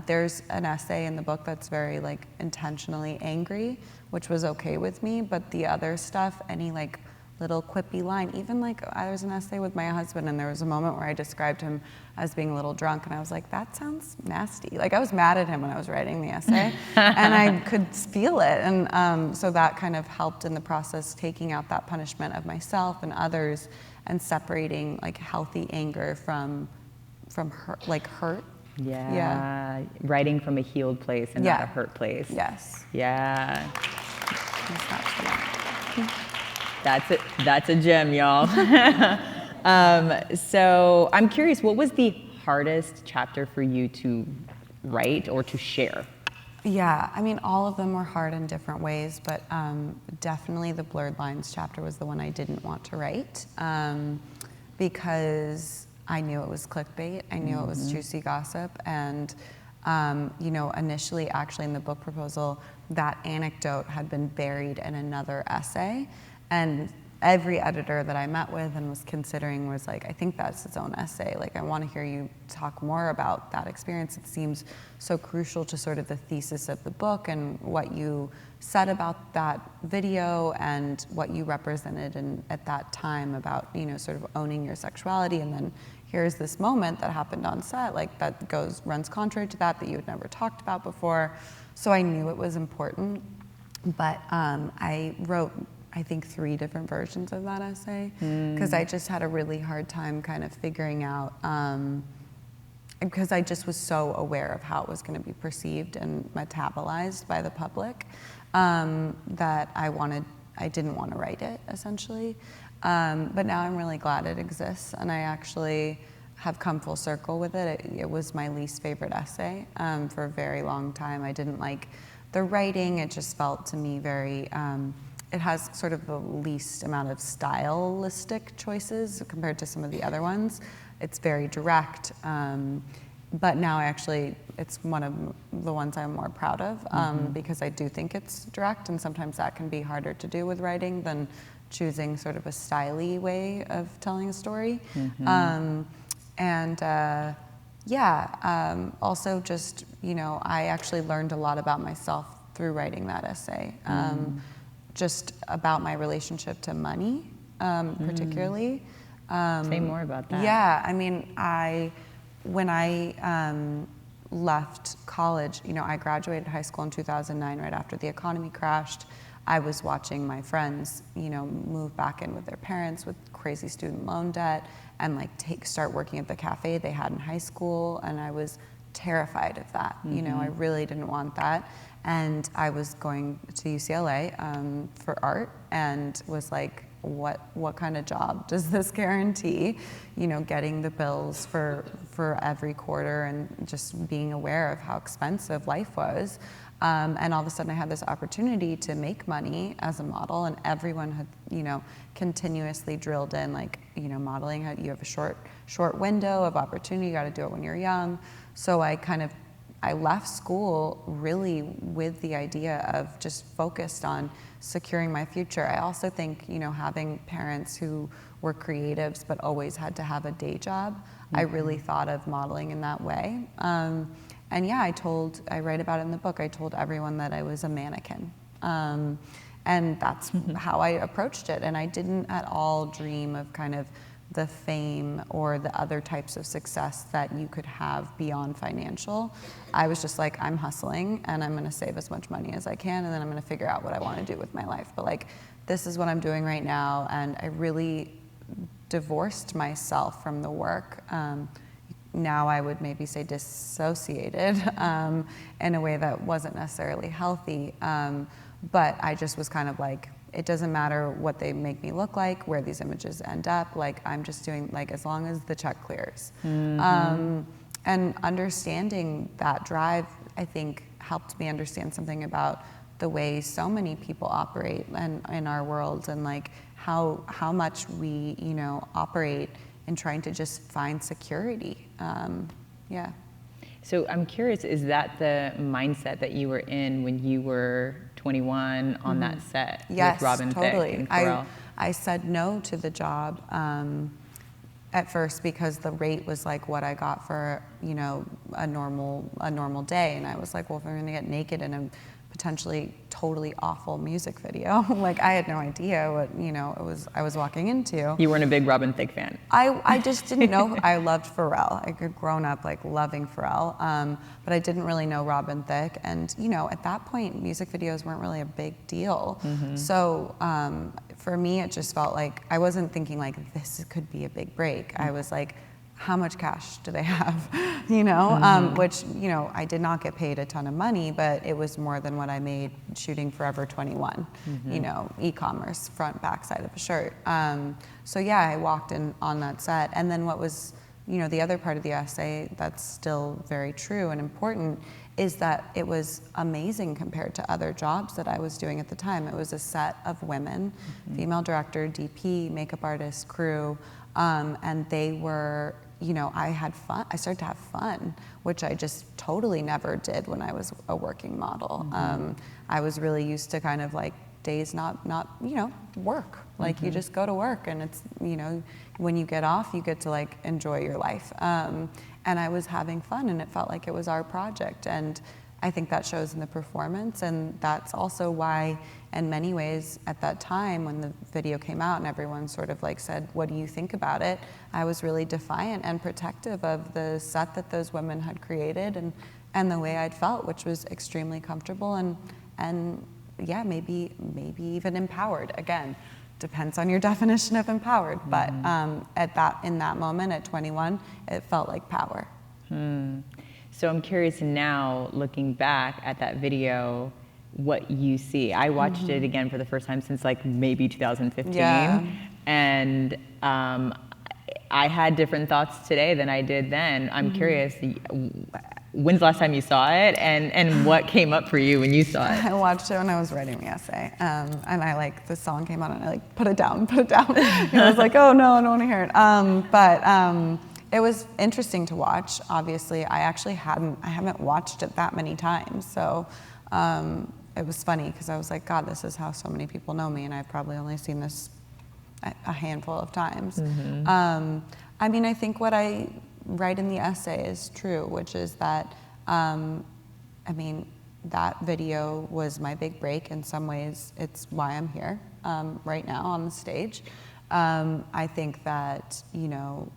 S3: There's an essay in the book that's very like intentionally angry, which was okay with me, but the other stuff, any like little quippy line, even like there was an essay with my husband and there was a moment where I described him as being a little drunk and I was like, that sounds nasty. Like I was mad at him when I was writing the essay and I could feel it. And so that kind of helped in the process, taking out that punishment of myself and others and separating like healthy anger from hurt, like hurt.
S2: Yeah. Writing from a healed place and not a hurt place.
S3: Yes.
S2: Yeah. That's a gem, y'all. So I'm curious, what was the hardest chapter for you to write or to share?
S3: Yeah, I mean, all of them were hard in different ways, but definitely the blurred lines chapter was the one I didn't want to write, because I knew it was clickbait. I knew it was juicy gossip. And, initially, actually in the book proposal, that anecdote had been buried in another essay. And every editor that I met with and was considering was like, I think that's its own essay. Like, I want to hear you talk more about that experience. It seems so crucial to sort of the thesis of the book and what you said about that video and what you represented at that time about, sort of owning your sexuality. And then here's this moment that happened on set, like that runs contrary to that you had never talked about before. So I knew it was important, but I wrote, I think, 3 different versions of that essay because I just had a really hard time kind of figuring out, because I just was so aware of how it was going to be perceived and metabolized by the public, that I didn't want to write it, essentially. But now I'm really glad it exists, and I actually have come full circle with it. It was my least favorite essay for a very long time. I didn't like the writing. It just felt to me very, it has sort of the least amount of stylistic choices compared to some of the other ones. It's very direct, but now it's one of the ones I'm more proud of, because I do think it's direct, and sometimes that can be harder to do with writing than choosing sort of a styly way of telling a story. Also just, I actually learned a lot about myself through writing that essay. Just about my relationship to money, particularly.
S2: Say more about that.
S3: Yeah, I mean, when I left college, I graduated high school in 2009, right after the economy crashed. I was watching my friends, move back in with their parents with crazy student loan debt and start working at the cafe they had in high school, and I was terrified of that. I really didn't want that. And I was going to UCLA for art and was like, what kind of job does this guarantee? You know, getting the bills for every quarter and just being aware of how expensive life was. And all of a sudden I had this opportunity to make money as a model, and everyone had, you know, continuously drilled in, like, you know, modeling, you have a short window of opportunity, you got to do it when you're young. So I left school really with the idea of just focused on securing my future. I also think, you know, having parents who were creatives but always had to have a day job, I really thought of modeling in that way. And yeah, I write about it in the book, I told everyone that I was a mannequin. And that's how I approached it. And I didn't at all dream of kind of the fame or the other types of success that you could have beyond financial. I was just like, I'm hustling and I'm gonna save as much money as I can, and then I'm gonna figure out what I wanna do with my life. But like, this is what I'm doing right now, and I really divorced myself from the work. Now I would maybe say dissociated in a way that wasn't necessarily healthy. But I just was kind of like, it doesn't matter what they make me look like, where these images end up, like I'm just doing, like, as long as the check clears. And understanding that drive, I think, helped me understand something about the way so many people operate in our world, and like how much we, you know, operate in trying to just find security. Yeah.
S2: So I'm curious, is that the mindset that you were in when you were 21 on that set with Robin
S3: totally.
S2: Thicke and Pharrell?
S3: I said no to the job at first because the rate was like what I got for, you know, a normal day, and I was like, well, if I'm gonna get naked in a potentially totally awful music video, like I had no idea what, you know, I was walking into.
S2: You weren't a big Robin Thicke fan?
S3: I just didn't know. I loved Pharrell. I had grown up like loving Pharrell, but I didn't really know Robin Thicke. And you know, at that point, music videos weren't really a big deal. So for me, it just felt like I wasn't thinking like this could be a big break. I was like, how much cash do they have? You know, which, you know, I did not get paid a ton of money, but it was more than what I made shooting Forever 21, you know, e-commerce, front, back side of a shirt. So yeah, I walked in on that set. And then what was, you know, the other part of the essay that's still very true and important is that it was amazing compared to other jobs that I was doing at the time. It was a set of women, female director, DP, makeup artist, crew, and they were, you know, I had fun. I started to have fun, which I just totally never did when I was a working model. I was really used to kind of like days not you know, work. Like you just go to work, and it's, you know, when you get off, you get to like enjoy your life. And I was having fun, and it felt like it was our project. And I think that shows in the performance, and that's also why, in many ways, at that time when the video came out and everyone sort of like said, what do you think about it? I was really defiant and protective of the set that those women had created, and the way I'd felt, which was extremely comfortable and yeah, maybe even empowered. Again, depends on your definition of empowered, but in that moment at 21, it felt like power.
S2: So I'm curious now, looking back at that video, what you see. I watched it again for the first time since like maybe 2015, and I had different thoughts today than I did then. I'm curious, when's the last time you saw it, and what came up for you when you saw it?
S3: I watched it when I was writing the essay, and I like, the song came on and I like, put it down. And I was like, oh no, I don't want to hear it. But it was interesting to watch. Obviously, I haven't watched it that many times, so it was funny because I was like, God, this is how so many people know me, and I've probably only seen this a handful of times. I mean, I think what I write in the essay is true, which is that, I mean, that video was my big break. In some ways, it's why I'm here right now on the stage. I think that, you know,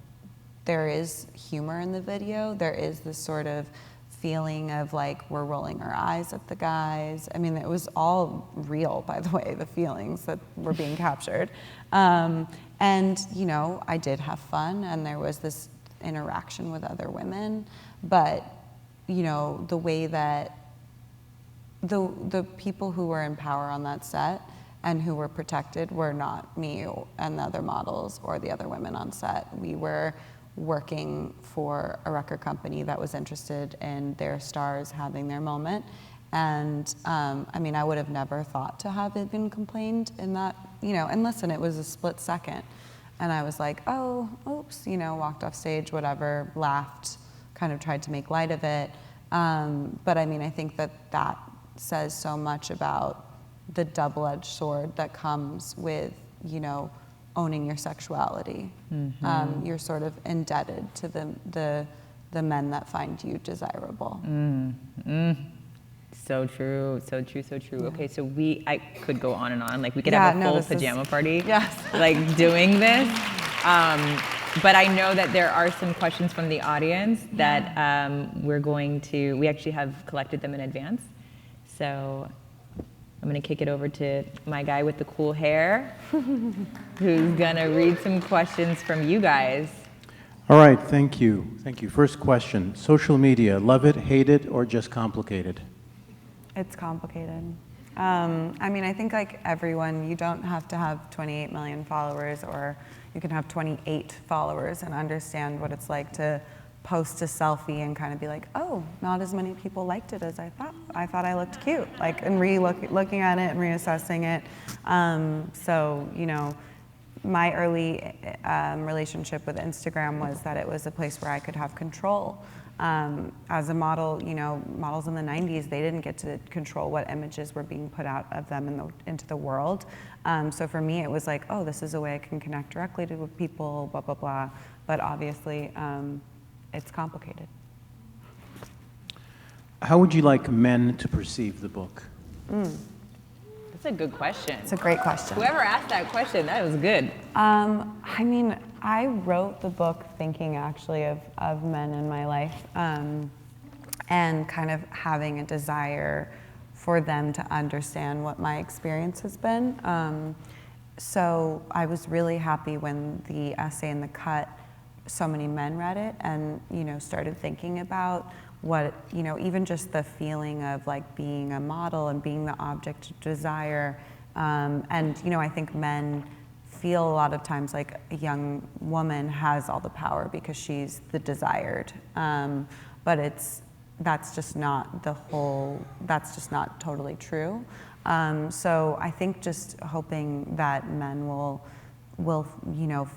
S3: there is humor in the video. There is this sort of feeling of like we're rolling our eyes at the guys. I mean, it was all real, by the way, the feelings that were being captured. And, you know, I did have fun, and there was this interaction with other women, but, you know, the way that the people who were in power on that set, and who were protected were not me and the other models or the other women on set. We were working for a record company that was interested in their stars having their moment. And I mean, I would have never thought to have it been complained in that, and listen, it was a split second. And I was like, oh, oops, walked off stage, whatever, laughed, kind of tried to make light of it. But I mean, I think that says so much about the double-edged sword that comes with, owning your sexuality.
S2: Mm-hmm.
S3: You're sort of indebted to the men that find you desirable.
S2: So true, so true, so true. Yeah. Okay, so I could go on and on. Like we could
S3: yeah,
S2: have a full pajama party,
S3: yes.
S2: like doing this. But I know that there are some questions from the audience that we actually have collected them in advance. So I'm gonna kick it over to my guy with the cool hair, who's gonna read some questions from you guys.
S1: All right, thank you. Thank you. First question, social media, love it, hate it, or just complicated?
S3: It's complicated. I mean, I think like everyone, you don't have to have 28 million followers, or you can have 28 followers and understand what it's like to post a selfie and kind of be like, oh, not as many people liked it as I thought. I thought I looked cute, like, and looking at it and reassessing it. So, my early relationship with Instagram was that it was a place where I could have control. As a model, models in the 90s, they didn't get to control what images were being put out of them into the world. So for me, it was like, oh, this is a way I can connect directly to people, blah, blah, blah. But obviously, it's complicated.
S1: How would you like men to perceive the book?
S2: That's a good question.
S3: It's a great question.
S2: Whoever asked that question, that was good.
S3: I mean, I wrote the book thinking actually of men in my life, and kind of having a desire for them to understand what my experience has been. So I was really happy when the essay in the cut, so many men read it and, started thinking about what, even just the feeling of like being a model and being the object of desire. And, I think men feel a lot of times like a young woman has all the power because she's the desired. But that's just not totally true. So I think just hoping that men will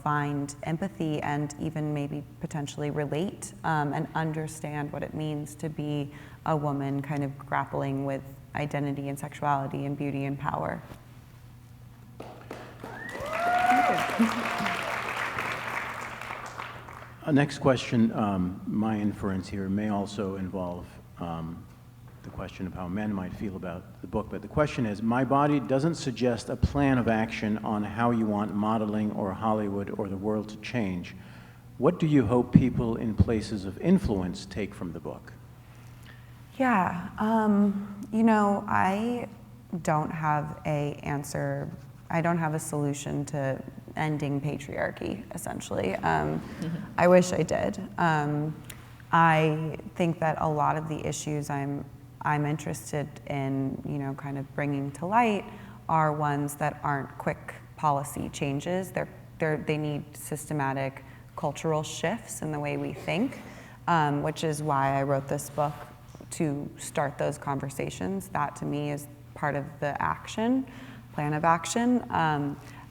S3: find empathy and even maybe potentially relate and understand what it means to be a woman kind of grappling with identity and sexuality and beauty and power.
S1: Next question, my inference here may also involve the question of how men might feel about the book, but the question is, my body doesn't suggest a plan of action on how you want modeling or Hollywood or the world to change. What do you hope people in places of influence take from the book?
S3: Yeah, I don't have an answer. I don't have a solution to ending patriarchy, essentially. I wish I did. I think that a lot of the issues I'm interested in, kind of bringing to light are ones that aren't quick policy changes. They need systematic cultural shifts in the way we think, which is why I wrote this book, to start those conversations. That to me is part of the plan of action.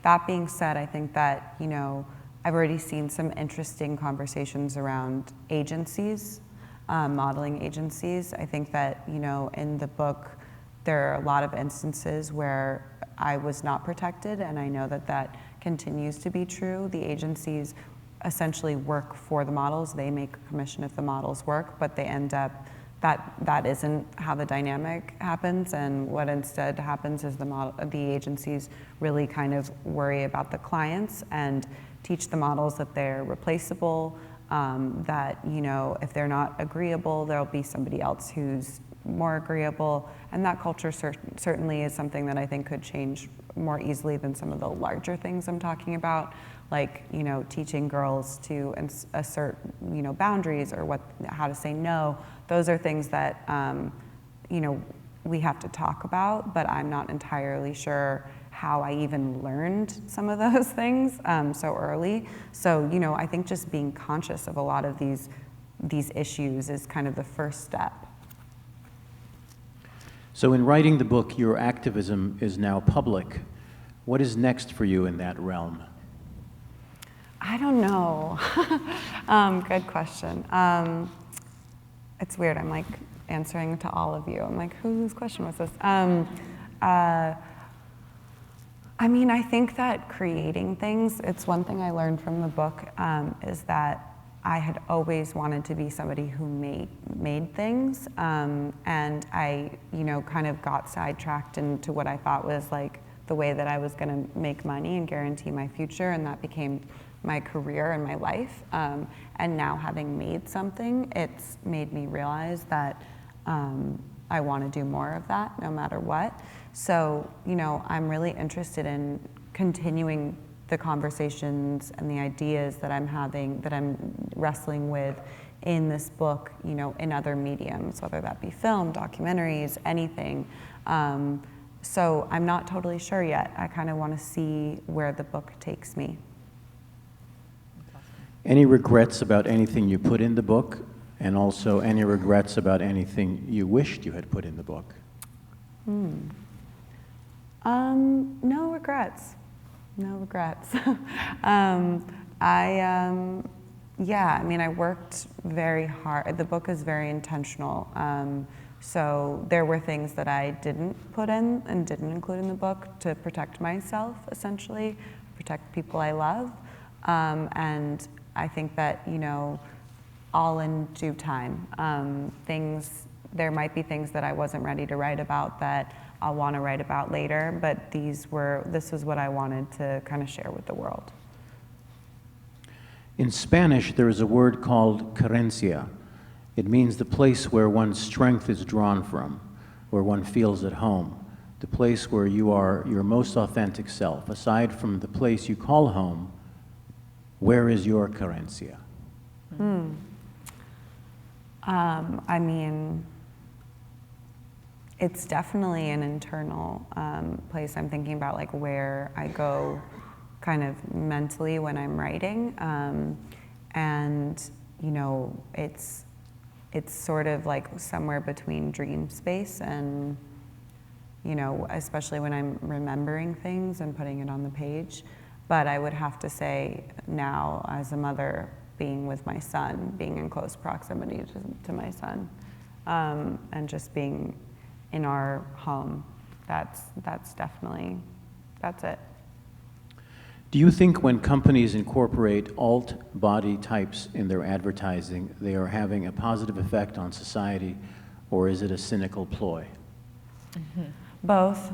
S3: That being said, I think that, I've already seen some interesting conversations around agencies, modeling agencies. I think that, in the book, there are a lot of instances where I was not protected, and I know that continues to be true. The agencies essentially work for the models. They make a commission if the models work, but they end up, that isn't how the dynamic happens, and what instead happens is the agencies really kind of worry about the clients and teach the models that they're replaceable, that, if they're not agreeable, there'll be somebody else who's more agreeable. And that culture certainly is something that I think could change more easily than some of the larger things I'm talking about, like, teaching girls to assert, boundaries, or how to say no. Those are things that, we have to talk about, but I'm not entirely sure how I even learned some of those things so early. So, you know, I think just being conscious of a lot of these issues is kind of the first step.
S1: So in writing the book, your activism is now public. What is next for you in that realm?
S3: I don't know. Good question. It's weird, I'm like answering to all of you. I'm like, whose question was this? I mean, I think that creating things, it's one thing I learned from the book, is that I had always wanted to be somebody who made things, and I, you know, kind of got sidetracked into what I thought was like the way that I was going to make money and guarantee my future, and that became my career and my life. And now having made something, it's made me realize that I want to do more of that no matter what. So, you know, I'm really interested in continuing the conversations and the ideas that I'm having, that I'm wrestling with in this book, you know, in other mediums, whether that be film, documentaries, anything. So I'm not totally sure yet. I kind of want to see where the book takes me.
S1: Any regrets about anything you put in the book, and also any regrets about anything you wished you had put in the book?
S3: No regrets. No regrets. Yeah, I mean, I worked very hard. The book is very intentional. So there were things that I didn't put in and didn't include in the book to protect myself, essentially, protect people I love. And I think that, you know, all in due time. There might be things that I wasn't ready to write about that I'll want to write about later, but this was what I wanted to kind of share with the world.
S1: In Spanish, there is a word called carencia. It means the place where one's strength is drawn from, where one feels at home, the place where you are your most authentic self. Aside from the place you call home, where is your carencia?
S3: I mean, it's definitely an internal place. I'm thinking about like where I go kind of mentally when I'm writing. And, you know, it's sort of like somewhere between dream space and, you know, especially when I'm remembering things and putting it on the page. But I would have to say now, as a mother, being with my son, being in close proximity to my son, and just being in our home, that's definitely, that's it.
S1: Do you think when companies incorporate alt body types in their advertising, they are having a positive effect on society, or is it a cynical ploy?
S3: Both.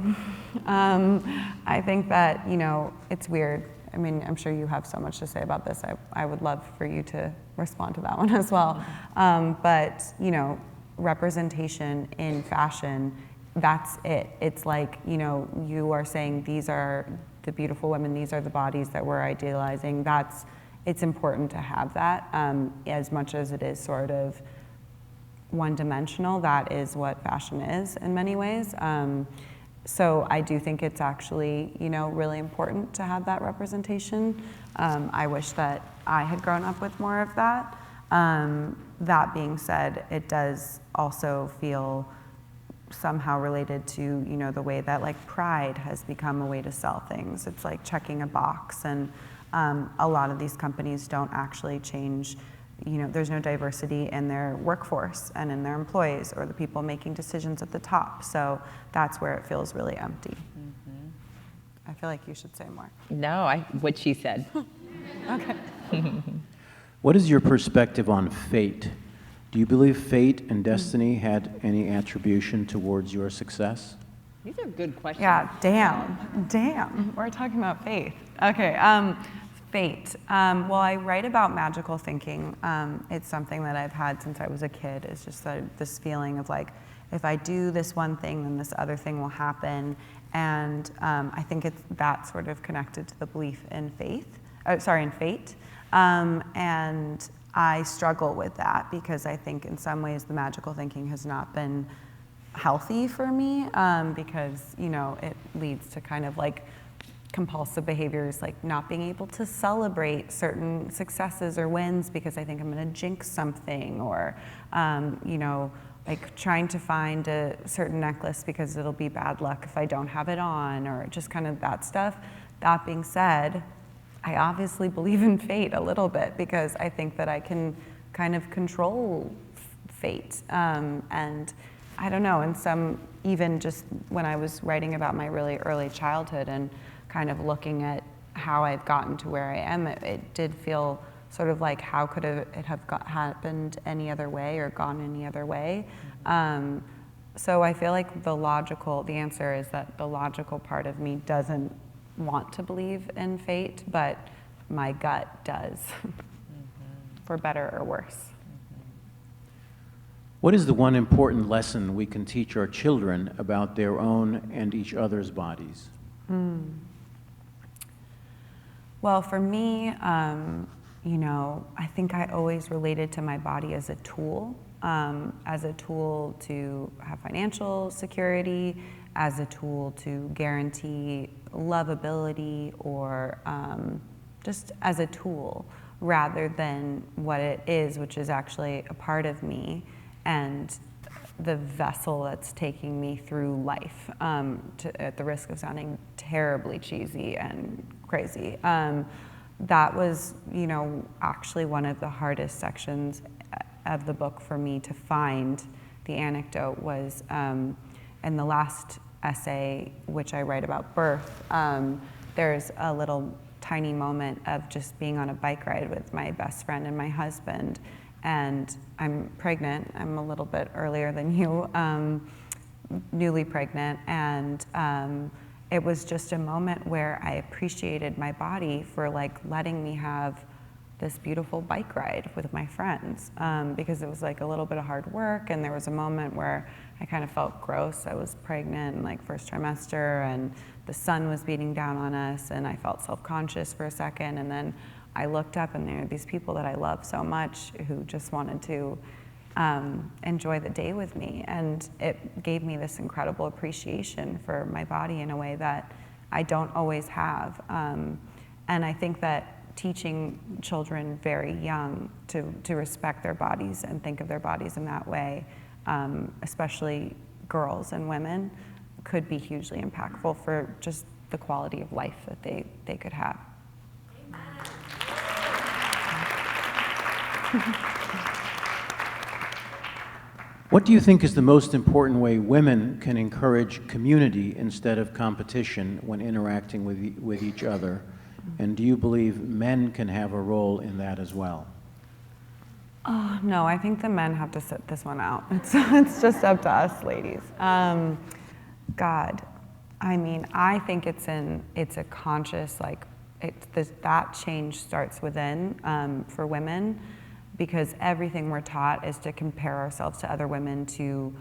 S3: I think that, you know, it's weird. I mean, I'm sure you have so much to say about this. I would love for you to respond to that one as well. But, you know, representation in fashion, that's it. It's like, you know, you are saying these are the beautiful women, these are the bodies that we're idealizing. It's important to have that, as much as it is sort of one-dimensional. That is what fashion is in many ways. So I do think it's actually, you know, really important to have that representation. I wish that I had grown up with more of that. That being said, it does also feel somehow related to, you know, the way that like pride has become a way to sell things. It's like checking a box, and a lot of these companies don't actually change. You know, there's no diversity in their workforce and in their employees or the people making decisions at the top. So that's where it feels really empty. I feel like you should say more.
S2: No, what she said.
S3: Okay.
S1: What is your perspective on fate? Do you believe fate and destiny had any attribution towards your success?
S2: These are good questions.
S3: Yeah, damn. We're talking about faith. Okay, fate. Well, I write about magical thinking. It's something that I've had since I was a kid. It's just this feeling of like, if I do this one thing, then this other thing will happen. And I think it's that sort of connected to the belief in fate. And I struggle with that because I think in some ways the magical thinking has not been healthy for me, because, you know, it leads to kind of like compulsive behaviors, like not being able to celebrate certain successes or wins because I think I'm gonna jinx something, or, you know, like trying to find a certain necklace because it'll be bad luck if I don't have it on, or just kind of that stuff. That being said, I obviously believe in fate a little bit because I think that I can kind of control fate. And I don't know, and some, even just when I was writing about my really early childhood and kind of looking at how I've gotten to where I am, it did feel sort of like, how could it have happened any other way or gone any other way? So I feel like the answer is that the logical part of me doesn't want to believe in fate, but my gut does, for better or worse.
S1: What is the one important lesson we can teach our children about their own and each other's bodies?
S3: Well, for me, you know, I think I always related to my body as a tool to have financial security, as a tool to guarantee lovability, or just as a tool rather than what it is, which is actually a part of me and the vessel that's taking me through life, at the risk of sounding terribly cheesy and crazy. That was, you know, actually one of the hardest sections of the book for me to find. The anecdote was in the last essay, which I write about birth, there's a little tiny moment of just being on a bike ride with my best friend and my husband, and I'm pregnant. I'm a little bit earlier than you, newly pregnant, and it was just a moment where I appreciated my body for like letting me have this beautiful bike ride with my friends, because it was like a little bit of hard work, and there was a moment where I kind of felt gross. I was pregnant and like first trimester, and the sun was beating down on us, and I felt self-conscious for a second, and then I looked up and there were these people that I love so much who just wanted to enjoy the day with me, and it gave me this incredible appreciation for my body in a way that I don't always have. And I think that teaching children very young to respect their bodies and think of their bodies in that way, especially girls and women, could be hugely impactful for just the quality of life that they could have.
S1: What do you think is the most important way women can encourage community instead of competition when interacting with each other? And do you believe men can have a role in that as well?
S3: Oh, no, I think the men have to sit this one out. It's just up to us, ladies. God, I mean, I think it's a conscious, like, that change starts within for women, because everything we're taught is to compare ourselves to other women, to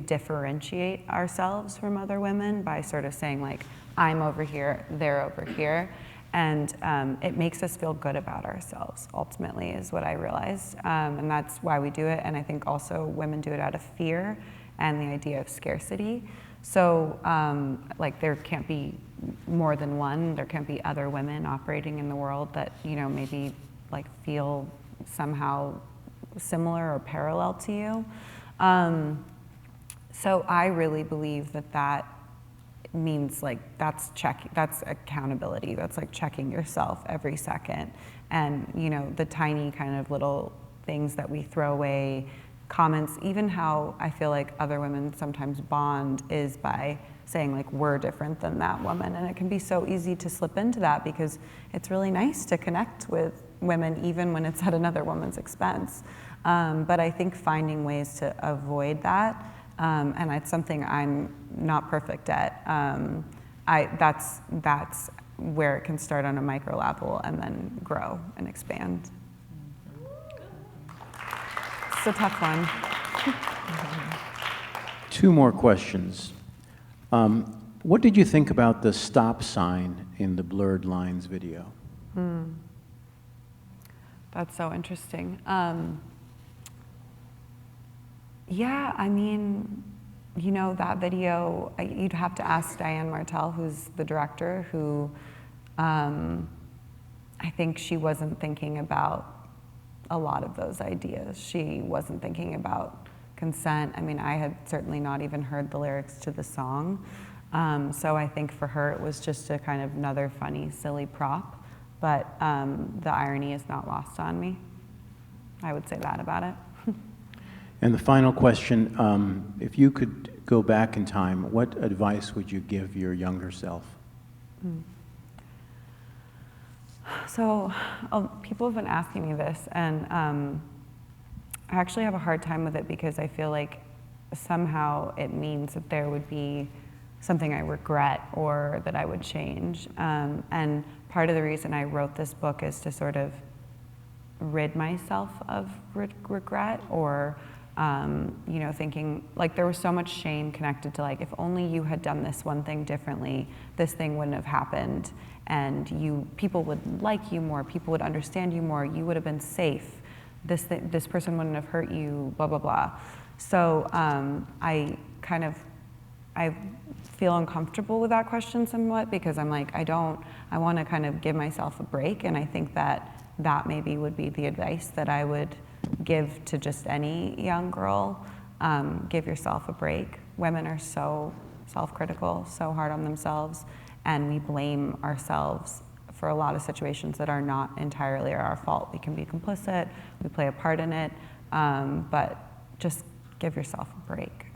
S3: differentiate ourselves from other women by sort of saying like, I'm over here, they're over here. And it makes us feel good about ourselves, ultimately, is what I realized. And that's why we do it. And I think also women do it out of fear and the idea of scarcity. So like, there can't be more than one, there can't be other women operating in the world that, you know, maybe like feel somehow similar or parallel to you. So I really believe that means like, that's accountability. That's like checking yourself every second. And, you know, the tiny kind of little things that we throw away, comments, even how I feel like other women sometimes bond is by saying like, we're different than that woman. And it can be so easy to slip into that, because it's really nice to connect with women even when it's at another woman's expense. But I think finding ways to avoid that, and it's something I'm not perfect at, that's where it can start on a micro level and then grow and expand. It's a tough one.
S1: Two more questions. What did you think about the stop sign in the Blurred Lines video?
S3: That's so interesting. Yeah, I mean, you know, that video, you'd have to ask Diane Martel, who's the director, who I think she wasn't thinking about a lot of those ideas. She wasn't thinking about consent. I mean, I had certainly not even heard the lyrics to the song. So I think for her it was just a kind of another funny, silly prop. But the irony is not lost on me. I would say that about it.
S1: And the final question, if you could go back in time, what advice would you give your younger self?
S3: So people have been asking me this, and I actually have a hard time with it because I feel like somehow it means that there would be something I regret or that I would change. And part of the reason I wrote this book is to sort of rid myself of regret or you know, thinking like there was so much shame connected to like, if only you had done this one thing differently, this thing wouldn't have happened, and people would like you more, people would understand you more, you would have been safe, this person wouldn't have hurt you, blah, blah, blah. So I feel uncomfortable with that question somewhat because I'm like, I want to kind of give myself a break, and I think that maybe would be the advice that I would give to just any young girl. Give yourself a break. Women are so self-critical, so hard on themselves, and we blame ourselves for a lot of situations that are not entirely our fault. We can be complicit, we play a part in it, but just give yourself a break.